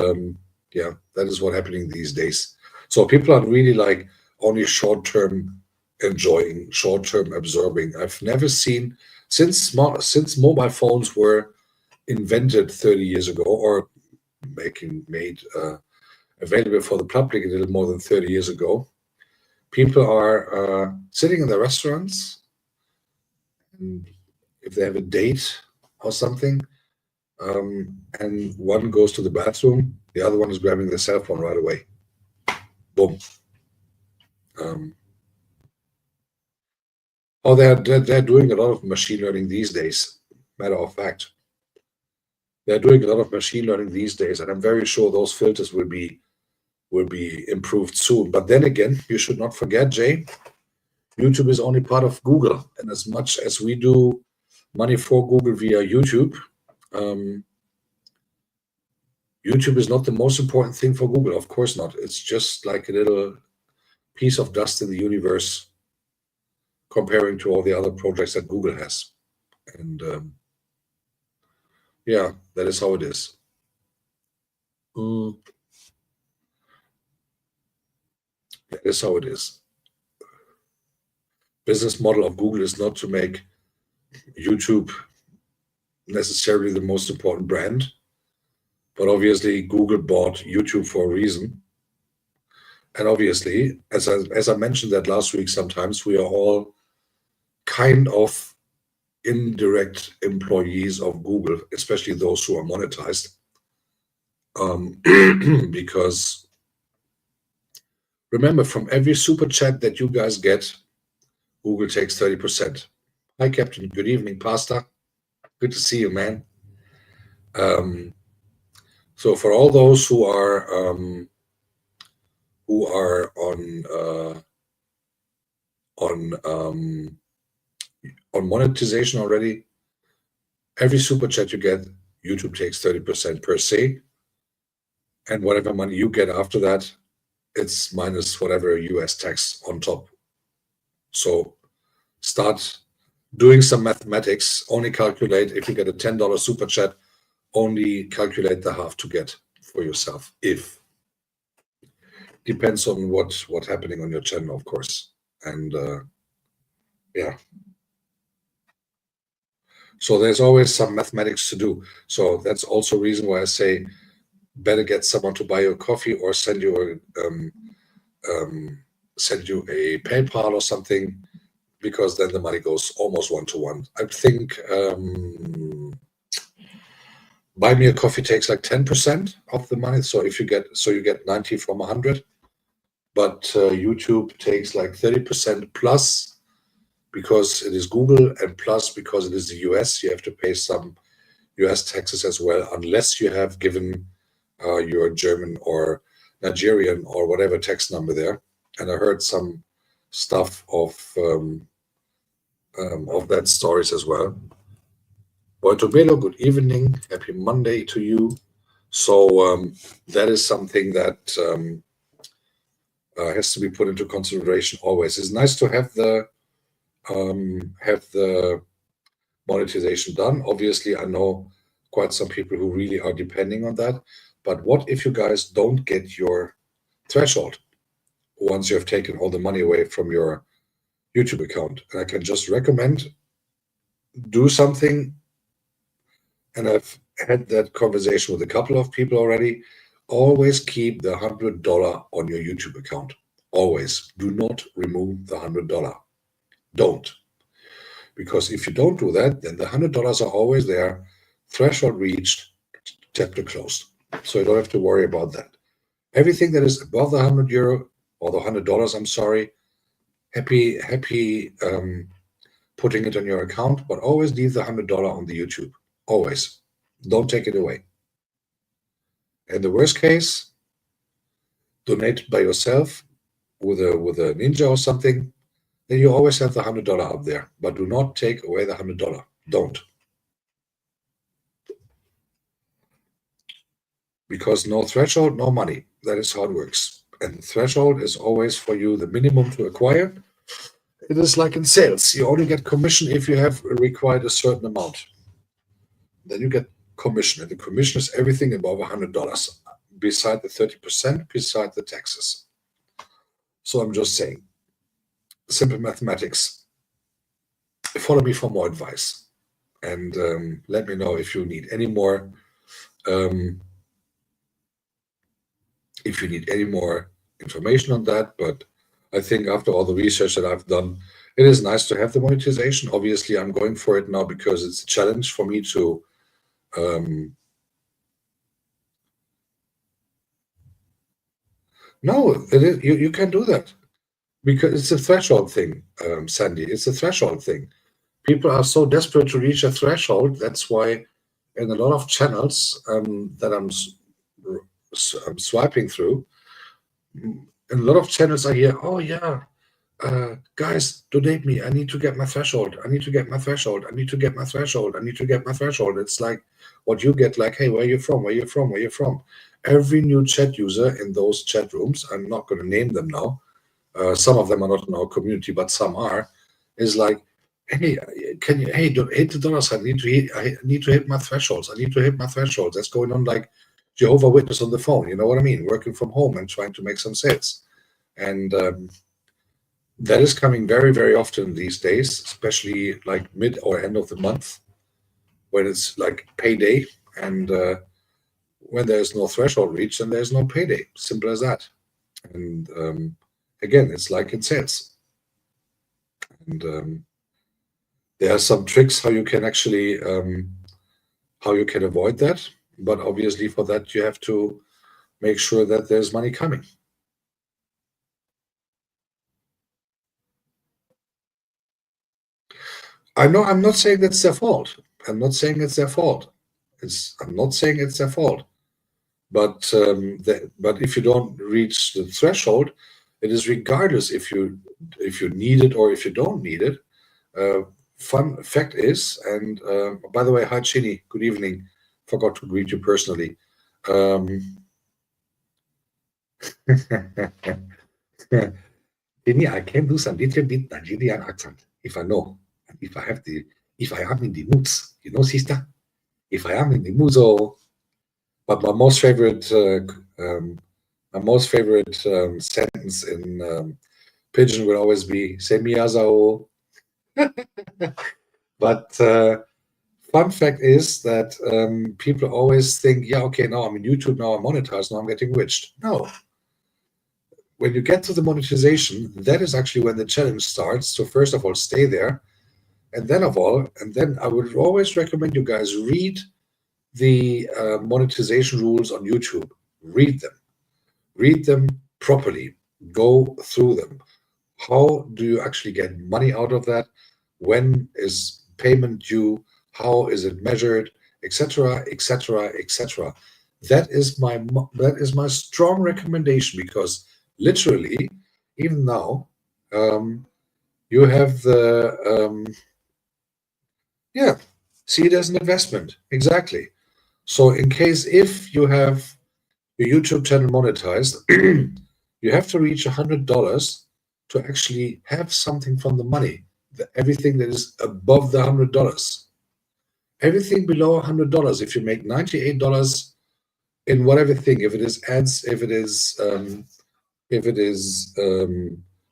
yeah, that is what's happening these days. So people are really like only short-term enjoying, short-term absorbing. I've never seen since mobile phones were invented 30 years ago, or made available for the public a little more than 30 years ago. People are sitting in the restaurants, and if they have a date or something, and one goes to the bathroom, the other one is grabbing their cell phone right away. Boom. They're doing a lot of machine learning these days. Matter of fact, they're doing a lot of machine learning these days, and I'm very sure those filters will be improved soon. But then again, you should not forget, Jay, YouTube is only part of Google, and as much as we do money for Google via YouTube, YouTube is not the most important thing for Google. Of course not. It's just like a little piece of dust in the universe comparing to all the other projects that Google has. And yeah, that is how it is. That is how it is. Business model of Google is not to make YouTube necessarily the most important brand, but obviously Google bought YouTube for a reason. And obviously, as I mentioned that last week, sometimes we are all kind of indirect employees of Google, especially those who are monetized, because remember, from every super chat that you guys get, Google takes 30%. Hi, Captain. Good evening, Pastor. Good to see you, man. So for all those who are on monetization already, every super chat you get, YouTube takes 30% per se, and whatever money you get after that, it's minus whatever US tax on top. So start doing some mathematics. Only calculate if you get a $10 super chat, only calculate the half to get for yourself. If depends on what's happening on your channel, of course. And yeah. So there's always some mathematics to do. So that's also a reason why I say better get someone to buy you a coffee or send you a PayPal or something, because then the money goes almost 1-to-1. I think buy me a coffee takes like 10% of the money. So if you get 90 from 100, but YouTube takes like 30% plus, because it is Google, and plus because it is the US, you have to pay some US taxes as well, unless you have given your German or Nigerian or whatever tax number there. And I heard some stuff of that stories as well. Boitobelo, good evening. Happy Monday to you. So that is something that has to be put into consideration always. It's nice to have the monetization done. Obviously, I know quite some people who really are depending on that. But what if you guys don't get your threshold once you have taken all the money away from your YouTube account? And I can just recommend, do something. And I've had that conversation with a couple of people already. Always keep the $100 on your YouTube account. Always. Do not remove the $100. Don't. Because if you don't do that, then the $100 are always there. Threshold reached, chapter closed. So you don't have to worry about that. Everything that is above the €100 or the $100, I'm sorry, happy putting it on your account, but always leave the $100 on the YouTube. Always. Don't take it away. In the worst case, donate by yourself with a ninja or something, then you always have the $100 up there. But do not take away the $100. Don't. Because no threshold, no money. That is how it works. And the threshold is always for you the minimum to acquire. It is like in sales. You only get commission if you have required a certain amount. Then you get commission. And the commission is everything above $100, beside the 30%, beside the taxes. So I'm just saying, simple mathematics. Follow me for more advice. And let me know if you need any more information on that. But I think after all the research that I've done, it is nice to have the monetization. Obviously, I'm going for it now because it's a challenge for me to no, it is, you can do that because it's a threshold thing, Sandy. It's a threshold thing. People are so desperate to reach a threshold. That's why in a lot of channels that I'm swiping through, in a lot of channels I hear, oh yeah, guys, donate me. I need to get my threshold. I need to get my threshold. I need to get my threshold. I need to get my threshold. It's like what you get, like, hey, where are you from? Where are you from? Where are you from? Every new chat user in those chat rooms, I'm not going to name them now. Some of them are not in our community, but some are, is like, hey, can you, hey, hit the dollar sign. I need to hit my thresholds. I need to hit my thresholds. That's going on like Jehovah Witness on the phone. You know what I mean? Working from home and trying to make some sales. And that is coming very, very often these days, especially like mid or end of the month when it's like payday. And when there's no threshold reached, then there's no payday. Simple as that. And again, it's like in sales. And there are some tricks how you can actually, how you can avoid that. But obviously for that, you have to make sure that there's money coming. I know I'm not saying that's their fault. I'm not saying it's their fault. I'm not saying it's their fault. But but if you don't reach the threshold, it is regardless if you need it or if you don't need it. Fun fact is, and by the way, hi Chini, good evening. Forgot to greet you personally. Chini, I can do some little bit Nigerian accent if I know, if I am in the moods, you know, sister. If I am in the mood, so. But my most favorite sentence in Pidgin will always be "Semiyazao." But fun fact is that people always think, yeah, okay, now I'm in YouTube, now I'm monetized, now I'm getting rich. No. When you get to the monetization, that is actually when the challenge starts. So first of all, stay there. And then I would always recommend you guys read the monetization rules on YouTube. Read them properly, go through them. How do you actually get money out of that? When is payment due? How is it measured, etc., etc., etc.? That is my strong recommendation, because literally even now you have the see it as an investment. Exactly. So in case if you have your YouTube channel monetized, you have to reach $100 to actually have something from the money. Everything that is above the $100. Everything below $100, if you make $98 in whatever thing, if it is ads, if it is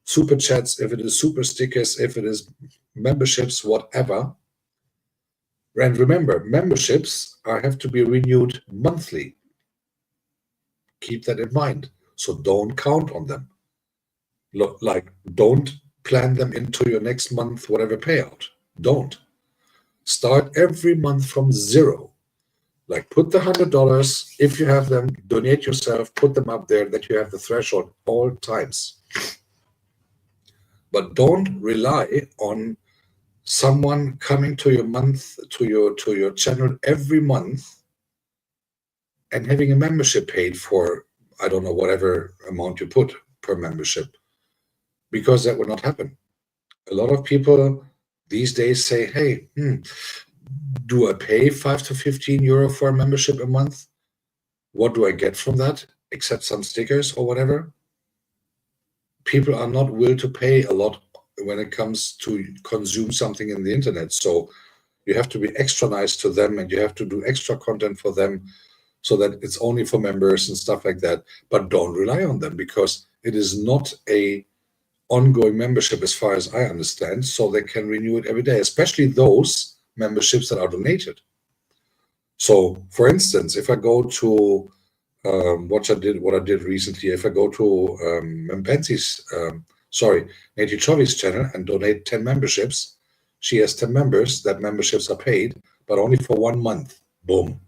super chats, if it is super stickers, if it is memberships, whatever. And remember, memberships have to be renewed monthly. Keep that in mind. So don't count on them. Like, don't plan them into your next month, whatever payout. Don't. Start every month from zero. Like, put the $100, if you have them, donate yourself, put them up there, that you have the threshold all times. But don't rely on someone coming to your channel every month and having a membership paid for, I don't know, whatever amount you put per membership, because that would not happen. A lot of people these days say, hey, do I pay 5 to 15 euro for a membership a month? What do I get from that, except some stickers or whatever? People are not willing to pay a lot when it comes to consume something in the internet. So you have to be extra nice to them, and you have to do extra content for them so that it's only for members and stuff like that. But don't rely on them, because it is not a ongoing membership as far as I understand. So they can renew it every day, especially those memberships that are donated. So for instance, if I go to what I did recently, if I go to Nati Chovi's channel and donate 10 memberships, she has 10 members, that memberships are paid, but only for 1 month. Boom.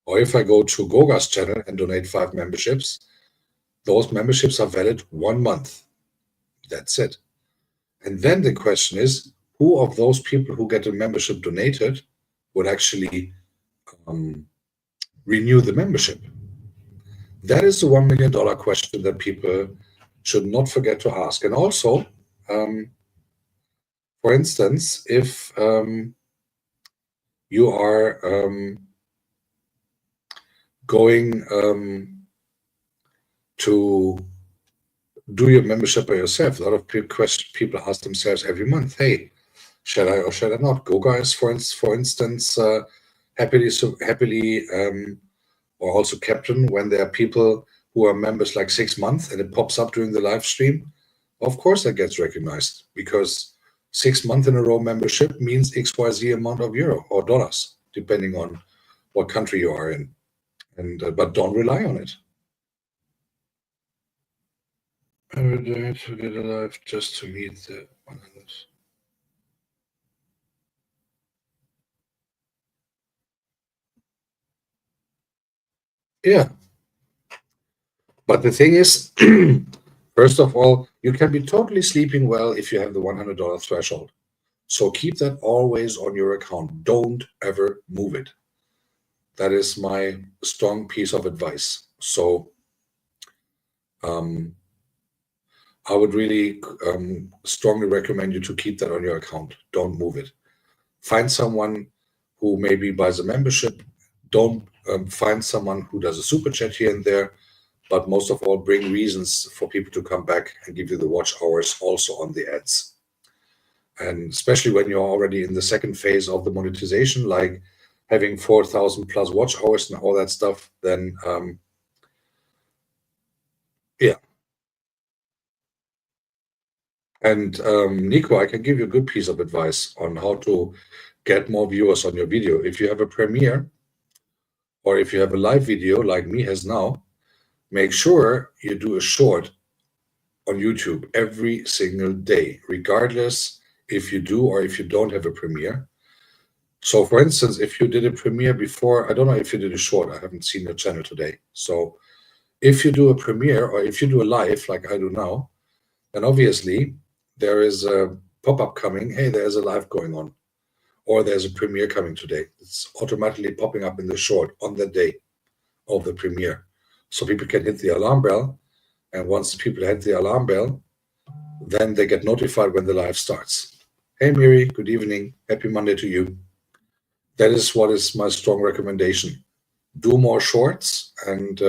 Or if I go to Goga's channel and donate 5 memberships, those memberships are valid 1 month. That's it. And then the question is, who of those people who get a membership donated would actually renew the membership? That is the $1 million question that people should not forget to ask. And also, for instance, if you are going to do your membership by yourself, a lot of people ask themselves every month, hey, shall I or shall I not? Goga is, for instance, happily or also Captain, when there are people who are members like 6 months and it pops up during the live stream, of course that gets recognized, because 6 months in a row membership means XYZ amount of euro or dollars, depending on what country you are in. And but don't rely on it. Every day to get alive just to meet the 100. Yeah. But the thing is, first of all, you can be totally sleeping well if you have the $100 threshold. So keep that always on your account. Don't ever move it. That is my strong piece of advice. So I would really strongly recommend you to keep that on your account. Don't move it. Find someone who maybe buys a membership. Don't find someone who does a super chat here and there. But most of all, bring reasons for people to come back and give you the watch hours also on the ads. And especially when you're already in the second phase of the monetization, like having 4,000 plus watch hours and all that stuff, then yeah. And Nico, I can give you a good piece of advice on how to get more viewers on your video. If you have a premiere, or if you have a live video like me has now, make sure you do a short on YouTube every single day, regardless if you do or if you don't have a premiere. So for instance, if you did a premiere before, I don't know if you did a short, I haven't seen your channel today. So if you do a premiere or if you do a live like I do now, then obviously there is a pop-up coming, hey, there's a live going on, or there's a premiere coming today. It's automatically popping up in the short on the day of the premiere. So people can hit the alarm bell, and once people hit the alarm bell, then they get notified when the live starts. Hey Miri, good evening, happy Monday to you. That is what is my strong recommendation. Do more shorts, and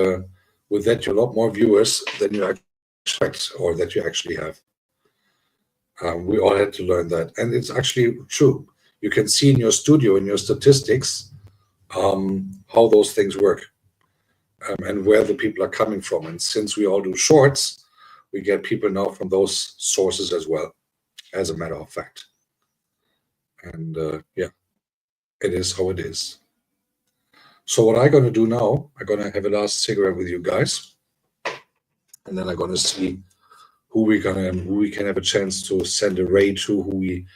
with that, you have a lot more viewers than you expect or that you actually have. We all had to learn that, and it's actually true. You can see in your studio, in your statistics, how those things work. And where the people are coming from. And since we all do shorts, we get people now from those sources as well, as a matter of fact. And yeah, it is how it is. So what I'm going to do now, I'm going to have a last cigarette with you guys. And then I'm going to see who we can have a chance to send a raid to, who we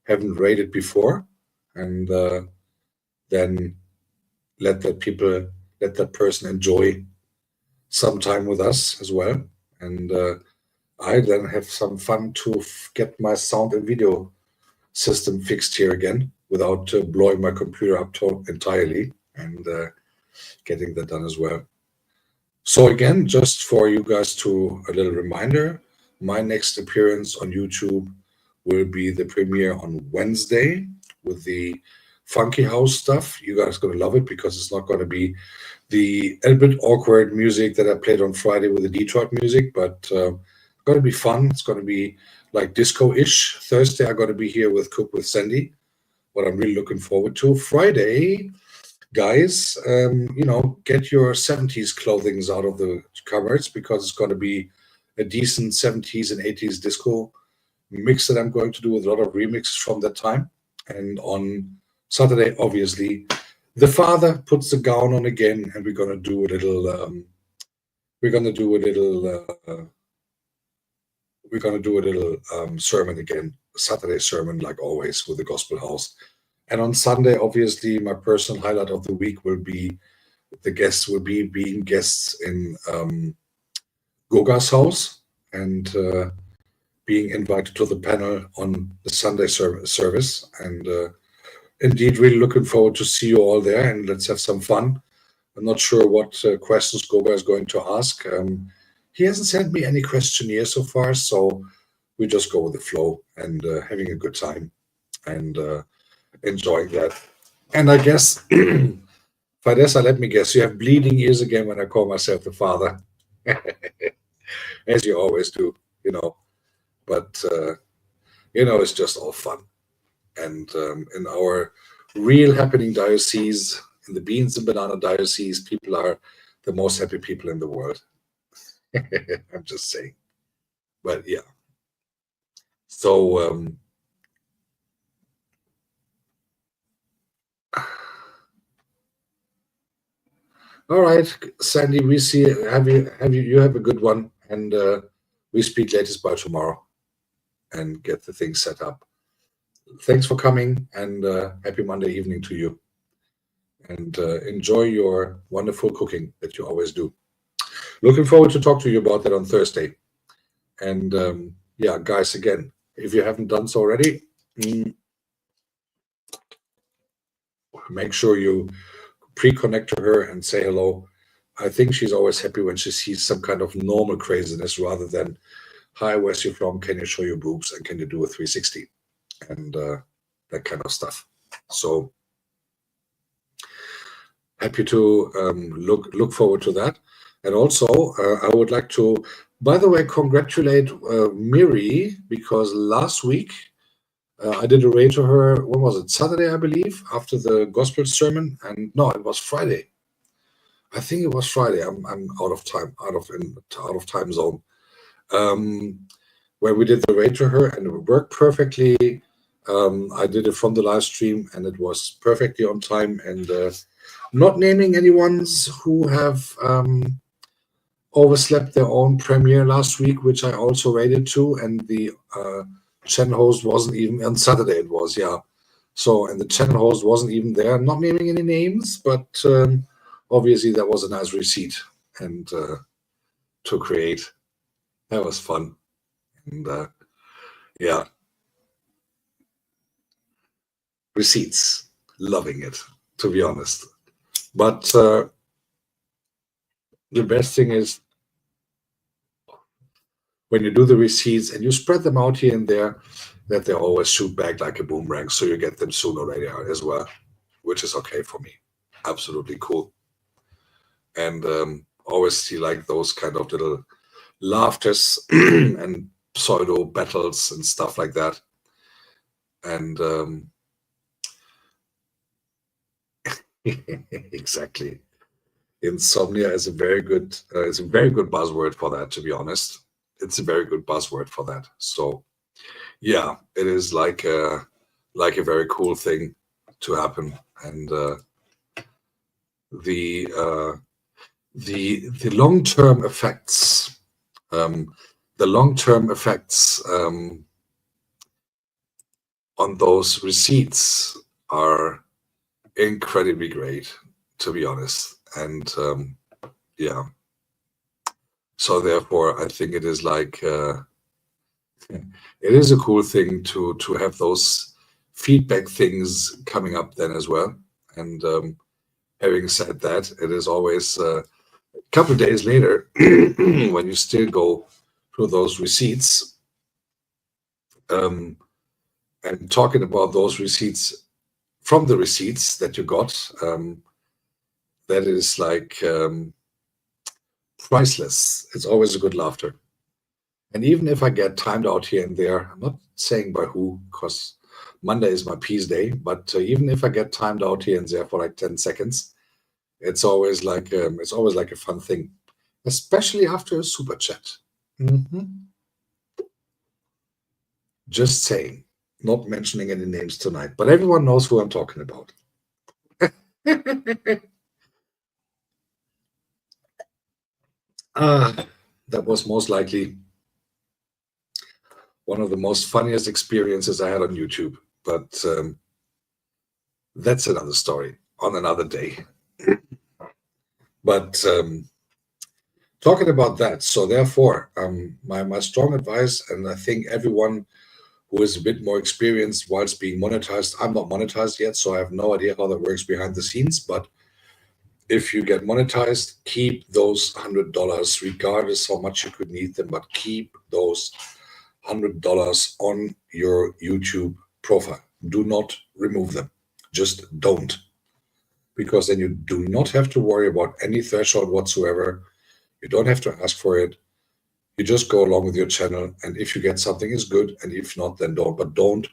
haven't raided before. And then let that person enjoy some time with us as well. And I then have some fun to get my sound and video system fixed here again without blowing my computer up entirely, and getting that done as well. So again, just for you guys to a little reminder, my next appearance on YouTube will be the premiere on Wednesday with the funky house stuff. You guys are gonna love it because it's not gonna be the a bit awkward music that I played on Friday with the Detroit music, but gonna be fun. It's gonna be like disco-ish. Thursday, I'm gonna be here with Cook with Sandy. What I'm really looking forward to. Friday, guys, get your 70s clothings out of the cupboards because it's going to be a decent 70s and 80s disco mix that I'm going to do with a lot of remixes from that time. And on Saturday, obviously, the father puts the gown on again, and we're going to do a little. We're going to do a little sermon again, Saturday sermon, like always, with the Gospel House. And on Sunday, obviously, my personal highlight of the week will be the guests will be being guests in Goga's house and being invited to the panel on the Sunday service. And indeed, really looking forward to see you all there, and let's have some fun. I'm not sure what questions Goga is going to ask. He hasn't sent me any questionnaire so far, so we just go with the flow and having a good time and enjoying that. And I guess, Vanessa, let me guess, you have bleeding ears again when I call myself the father, as you always do, But, it's just all fun. And in our real happening diocese, in the Beans and Banana Diocese, people are the most happy people in the world. I'm just saying. But yeah. So all right, Sandy, we see you have a good one, and we speak latest by tomorrow and get the thing set up. Thanks for coming, and happy Monday evening to you. And enjoy your wonderful cooking that you always do. Looking forward to talk to you about that on Thursday. And yeah, guys, again, if you haven't done so already, make sure you pre-connect to her and say hello. I think she's always happy when she sees some kind of normal craziness rather than, hi, where's you from? Can you show your boobs? And can you do a 360? And that kind of stuff. So happy to look forward to that. And also, I would like to, by the way, congratulate Miri, because last week I did a raid to her. When was it? Saturday, I believe, after the gospel sermon. And no, it was Friday. I think it was Friday. I'm out of time, out of time zone. Where we did the raid to her, and it worked perfectly. I did it from the live stream, and it was perfectly on time. And not naming any ones who have overslept their own premiere last week, which I also rated to, and the channel host wasn't even on Saturday. It was, yeah. So, and the channel host wasn't even there. I'm not naming any names, but obviously that was a nice receipt and to create. That was fun, and yeah, receipts, loving it, to be honest. But the best thing is when you do the receipts and you spread them out here and there, that they always shoot back like a boomerang, so you get them sooner or later as well, which is okay for me. Absolutely cool. And always see like those kind of little laughters and pseudo battles and stuff like that. And exactly, insomnia is a very good buzzword for that, to be honest. It's a very good buzzword for that. So yeah, it is like a very cool thing to happen. And the long-term effects, on those receipts are incredibly great, to be honest. And yeah, so therefore I think it is like it is a cool thing to have those feedback things coming up then as well. And having said that, it is always couple of days later, when you still go through those receipts, and talking about those receipts from the receipts that you got, that is like priceless. It's always a good laughter. And even if I get timed out here and there, I'm not saying by who, because Monday is my peace day, but even if I get timed out here and there for like 10 seconds, it's always like a fun thing, especially after a super chat. Just saying, not mentioning any names tonight, but everyone knows who I'm talking about. That was most likely one of the most funniest experiences I had on YouTube, but that's another story on another day. But talking about that, so therefore, my strong advice, and I think everyone who is a bit more experienced whilst being monetized, I'm not monetized yet, so I have no idea how that works behind the scenes, but if you get monetized, keep those $100, regardless how much you could need them, but keep those $100 on your YouTube profile. Do not remove them. Just don't. Because then you do not have to worry about any threshold whatsoever. You don't have to ask for it. You just go along with your channel, and if you get something, it's good, and if not, then don't. But don't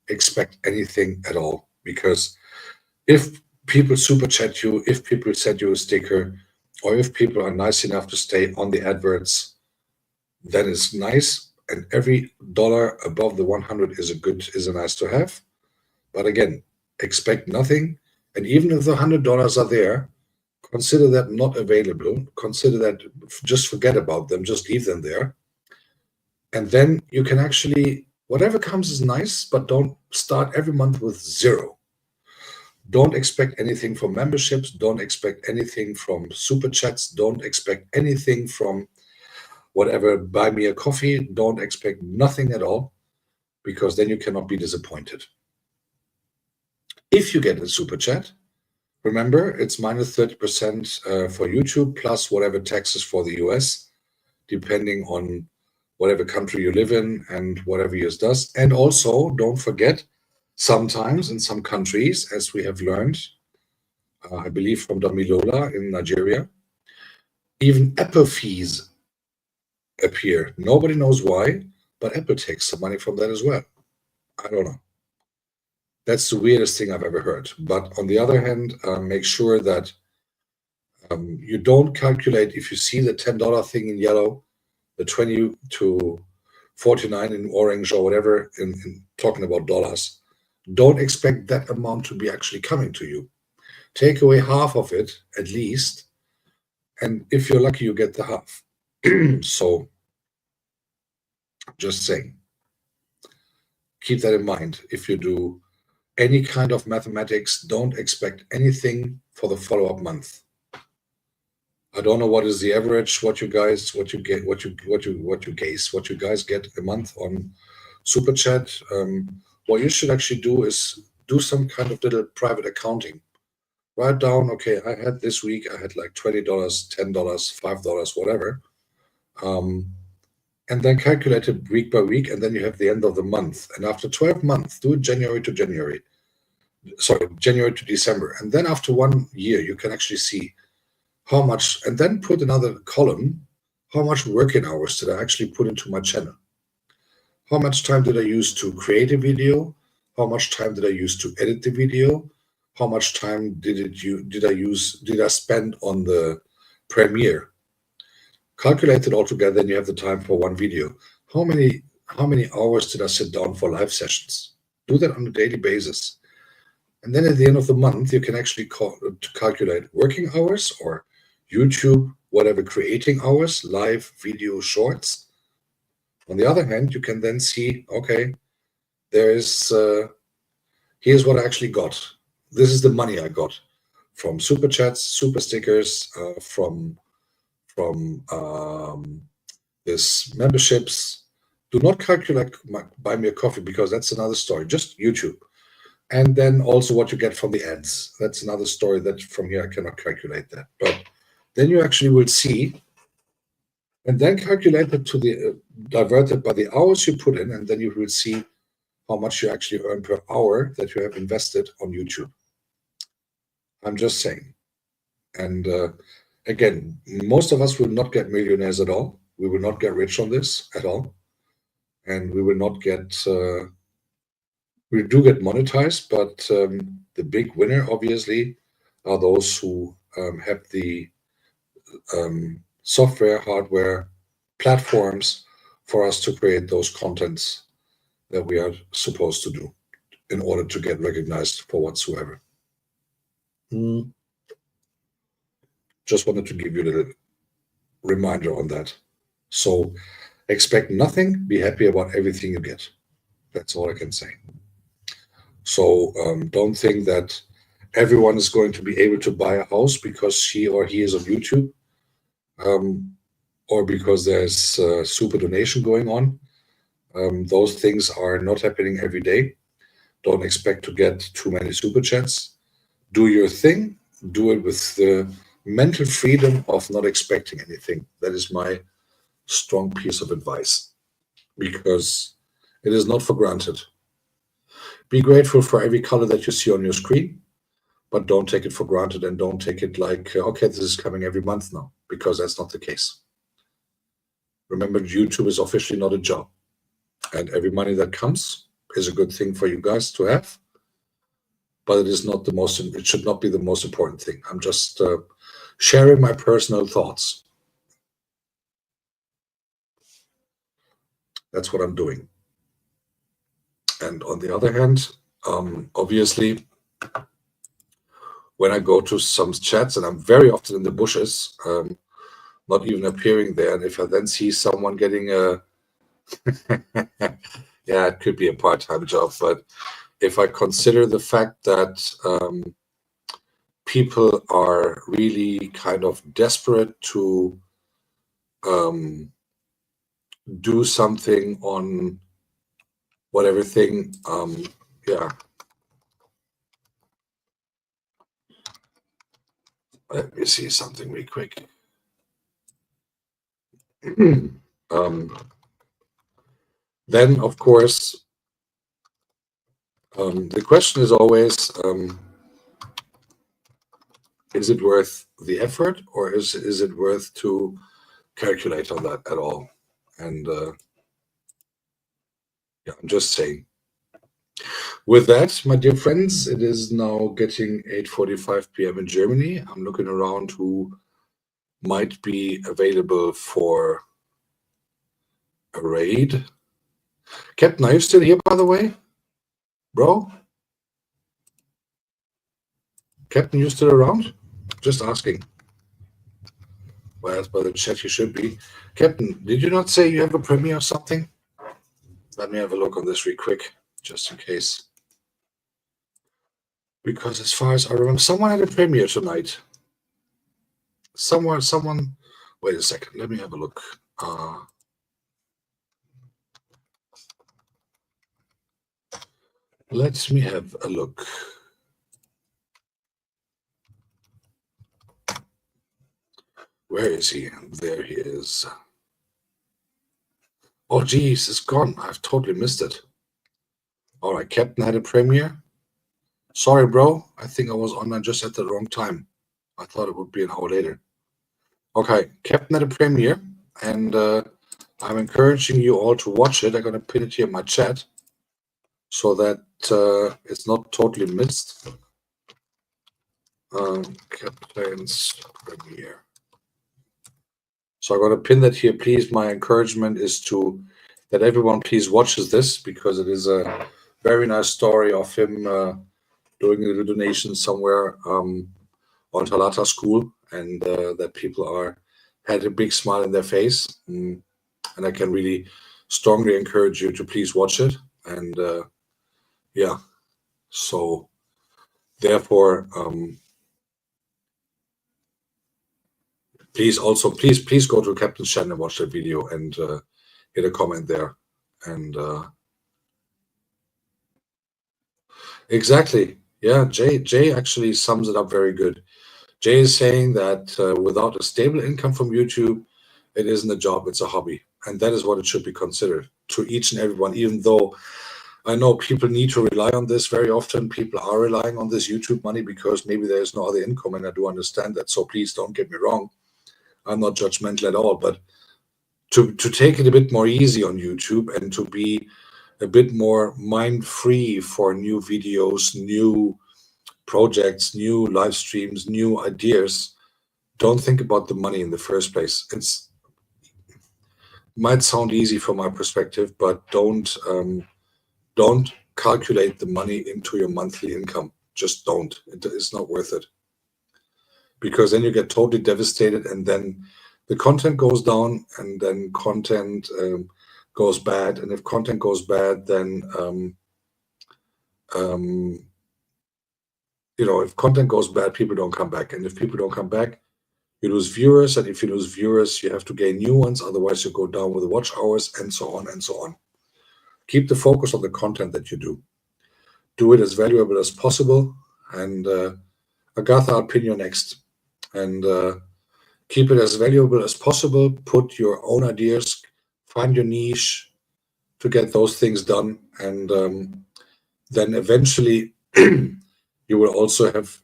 expect anything at all, because if people super chat you, if people send you a sticker, or if people are nice enough to stay on the adverts, then it's nice, and every dollar above the 100 is a nice to have. But again, expect nothing, and even if the $100 are there, consider that not available. Consider that, just forget about them, just leave them there. And then you can actually, whatever comes is nice, but don't start every month with zero. Don't expect anything from memberships. Don't expect anything from super chats. Don't expect anything from whatever, buy me a coffee. Don't expect nothing at all, because then you cannot be disappointed. If you get a super chat, remember, it's minus 30% for YouTube, plus whatever taxes for the US, depending on whatever country you live in and whatever yours does. And also, don't forget, sometimes in some countries, as we have learned, I believe from Damilola in Nigeria, even Apple fees appear. Nobody knows why, but Apple takes some money from that as well. I don't know. That's the weirdest thing I've ever heard. But on the other hand, make sure that you don't calculate, if you see the $10 thing in yellow, the 20 to 49 in orange, or whatever, in talking about dollars, don't expect that amount to be actually coming to you. Take away half of it at least, and if you're lucky, you get the half. So just saying, keep that in mind. If you do any kind of mathematics, don't expect anything for the follow-up month. I don't know what is the average, what you guys get a month on super chat. What you should actually do is do some kind of little private accounting. Write down, okay, I had this week, I had like $20, $10, $5, whatever. And then calculate it week by week, and then you have the end of the month. And after 12 months, do it January to December. And then after 1 year, you can actually see how much, and then put another column, how much working hours did I actually put into my channel? How much time did I use to create a video? How much time did I use to edit the video? How much time did I spend on the Premiere? Calculate it all together, and you have the time for one video. How many hours did I sit down for live sessions? Do that on a daily basis. And then at the end of the month, you can actually calculate working hours, or YouTube, whatever, creating hours, live video shorts. On the other hand, you can then see, okay, here's what I actually got. This is the money I got from super chats, super stickers, from this memberships. Do not calculate buy me a coffee, because that's another story. Just YouTube. And then also what you get from the ads. That's another story that from here I cannot calculate that. But then you actually will see, and then calculate it to the diverted by the hours you put in, and then you will see how much you actually earn per hour that you have invested on YouTube. I'm just saying. And again, most of us will not get millionaires at all. We will not get rich on this at all. And we will not get, we do get monetized, but the big winner, obviously, are those who have the software, hardware, platforms for us to create those contents that we are supposed to do in order to get recognized for whatsoever. Just wanted to give you a little reminder on that. So expect nothing, be happy about everything you get. That's all I can say. So don't think that everyone is going to be able to buy a house because she or he is on YouTube, or because there's super donation going on. Those things are not happening every day. Don't expect to get too many super chats. Do your thing. Do it with the mental freedom of not expecting anything. That is my strong piece of advice, because it is not for granted. Be grateful for every color that you see on your screen, but don't take it for granted, and don't take it like, okay, this is coming every month now, because that's not the case. Remember, YouTube is officially not a job, and every money that comes is a good thing for you guys to have, but it is not the most, it should not be the most important thing. I'm just sharing my personal thoughts. That's what I'm doing. And on the other hand, obviously, when I go to some chats, and I'm very often in the bushes, not even appearing there, and if I then see someone getting a, yeah, it could be a part-time job, but if I consider the fact that people are really kind of desperate to do something on whatever thing, yeah. Let me see something real quick. Then, of course, the question is always, is it worth the effort, or is it worth to calculate on that at all? And yeah, I'm just saying. With that, my dear friends, it is now getting 8:45 p.m. in Germany. I'm looking around who might be available for a raid. Captain, are you still here, by the way? Bro? Captain, you still around? Just asking. Well, as by the chat, you should be. Captain, did you not say you have a premiere or something? Let me have a look on this real quick, just in case. Because as far as I remember, someone had a premiere tonight. Someone, wait a second, let me have a look. Let me have a look. Where is he? There he is. Oh, geez, it's gone. I've totally missed it. All right, Captain had a premiere. Sorry, bro. I think I was online just at the wrong time. I thought it would be an hour later. Okay, Captain had a premiere, and I'm encouraging you all to watch it. I'm going to pin it here in my chat so that it's not totally missed. Captain's premiere. So I'm going to pin that here. Please, my encouragement is to that everyone please watches this, because it is a very nice story of him doing a donation somewhere on Talata School, and that people had a big smile in their face. And I can really strongly encourage you to please watch it. And yeah, so therefore, please go to Captain's channel and watch that video, and hit a comment there. And exactly, yeah, Jay actually sums it up very good. Jay is saying that without a stable income from YouTube, it isn't a job, it's a hobby. And that is what it should be considered to each and everyone, even though I know people need to rely on this very often. People are relying on this YouTube money because maybe there's no other income, and I do understand that. So please don't get me wrong. I'm not judgmental at all, but to take it a bit more easy on YouTube and to be a bit more mind-free for new videos, new projects, new live streams, new ideas, don't think about the money in the first place. It's might sound easy from my perspective, but don't calculate the money into your monthly income. Just don't. It's not worth it, because then you get totally devastated, and then the content goes down, and then content goes bad. And if content goes bad, then if content goes bad, people don't come back, and if people don't come back, you lose viewers, and if you lose viewers, you have to gain new ones. Otherwise, you go down with the watch hours, and so on and so on. Keep the focus on the content that you do. Do it as valuable as possible. And Agatha, I'll pin you next. And keep it as valuable as possible. Put your own ideas, find your niche to get those things done. And then eventually you will also have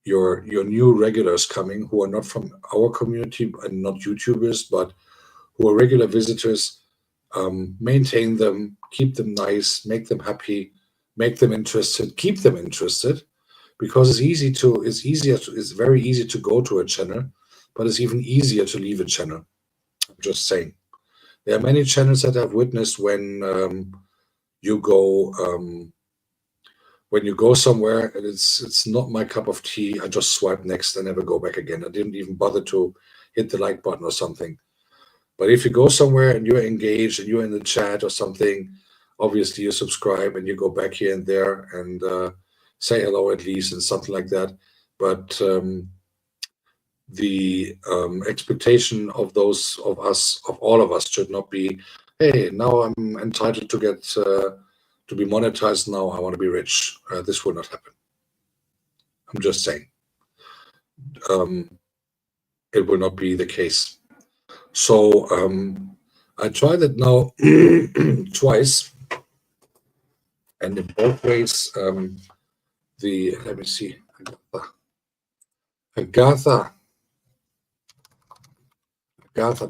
your new regulars coming who are not from our community and not YouTubers, but who are regular visitors. Maintain them, keep them nice, make them happy, make them interested, keep them interested, because it's very easy to go to a channel, but it's even easier to leave a channel. I'm just saying. There are many channels that I've witnessed when you go somewhere and it's not my cup of tea, I just swipe next and never go back again. I didn't even bother to hit the like button or something. But if you go somewhere and you're engaged and you're in the chat or something, obviously you subscribe and you go back here and there and say hello at least and something like that. But the expectation of all of us should not be, hey, now I'm entitled to get to be monetized. Now I want to be rich. This will not happen. I'm just saying. It will not be the case. So I tried it now twice, and in both ways, let me see, Agatha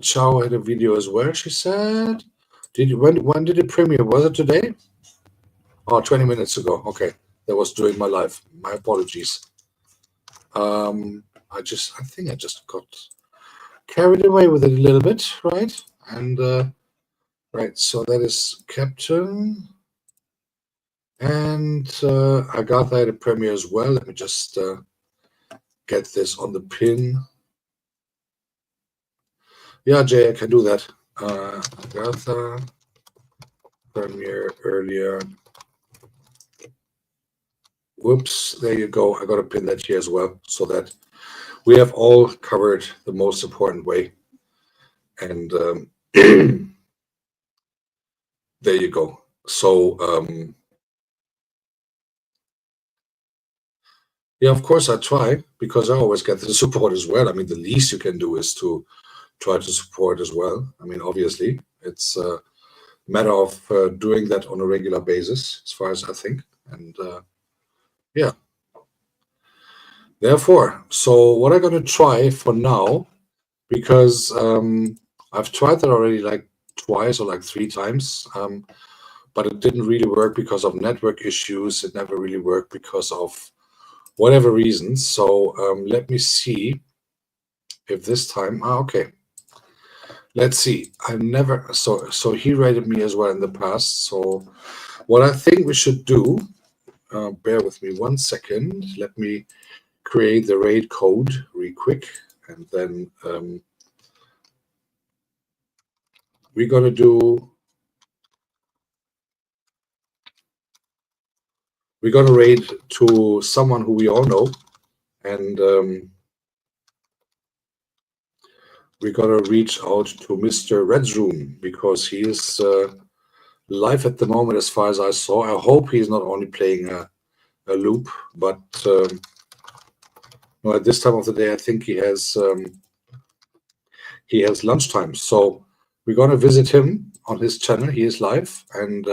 Chow had a video as well. She said, when did it premiere? Was it today? Oh, 20 minutes ago. Okay, that was during my live. My apologies. I think I just got carried away with it a little bit, right? And right, so that is Captain, and Agatha had a premiere as well. Let me just get this on the pin. Yeah, Jay, I can do that. Agatha premiere earlier. Whoops, there you go. I got to pin that here as well, so that we have all covered the most important way. And there you go. So yeah, of course I try, because I always get the support as well. I mean, the least you can do is to try to support as well. I mean, obviously, it's a matter of doing that on a regular basis, as far as I think. And yeah. Therefore, so what I'm going to try for now, because I've tried that already like twice or like 3 times, but it didn't really work because of network issues. It never really worked because of whatever reasons. So let me see if this time, okay. Let's see. So he rated me as well in the past. So what I think we should do, bear with me 1 second. Let me create the raid code real quick, and then we're gonna raid to someone who we all know, and we're gonna reach out to Mr. Redzroom, because he is live at the moment, as far as I saw. I hope he's not only playing a loop, but No, at this time of the day, I think he has lunchtime. So we're going to visit him on his channel. He is live. And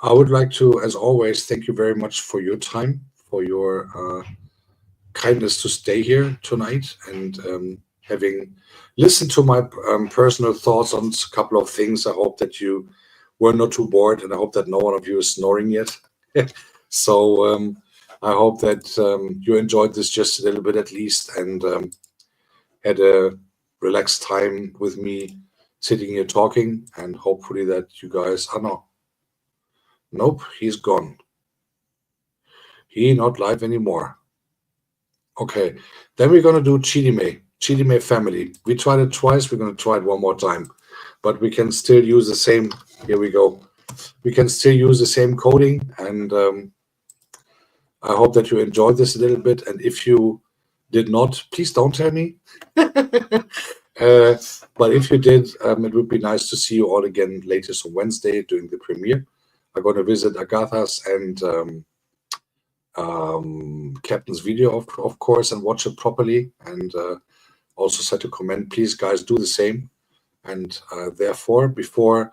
I would like to, as always, thank you very much for your time, for your kindness to stay here tonight, and having listened to my personal thoughts on a couple of things. I hope that you were not too bored, and I hope that no one of you is snoring yet. So I hope that you enjoyed this just a little bit at least, and had a relaxed time with me sitting here talking, and hopefully that you guys nope, he's gone. He not live anymore. Okay, then we're gonna do Chidime family. We tried it twice, we're gonna try it one more time, but we can still use the same, here we go. We can still use the same coding, and I hope that you enjoyed this a little bit, and if you did not, please don't tell me. But if you did, it would be nice to see you all again latest on Wednesday during the premiere. I'm going to visit Agatha's and Captain's video, of course, and watch it properly. And also set a comment. Please, guys, do the same. And therefore, before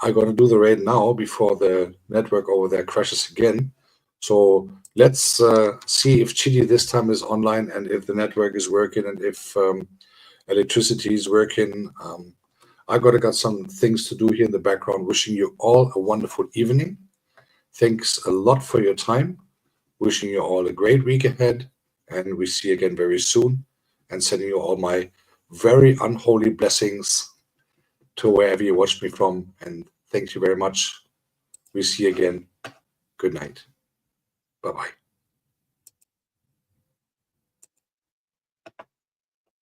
I'm going to do the raid now, before the network over there crashes again. So let's see if Chidi this time is online, and if the network is working, and if electricity is working. I got some things to do here in the background. Wishing you all a wonderful evening. Thanks a lot for your time. Wishing you all a great week ahead, and we see you again very soon. And sending you all my very unholy blessings to wherever you watch me from. And thank you very much. We see you again. Good night. Bye-bye.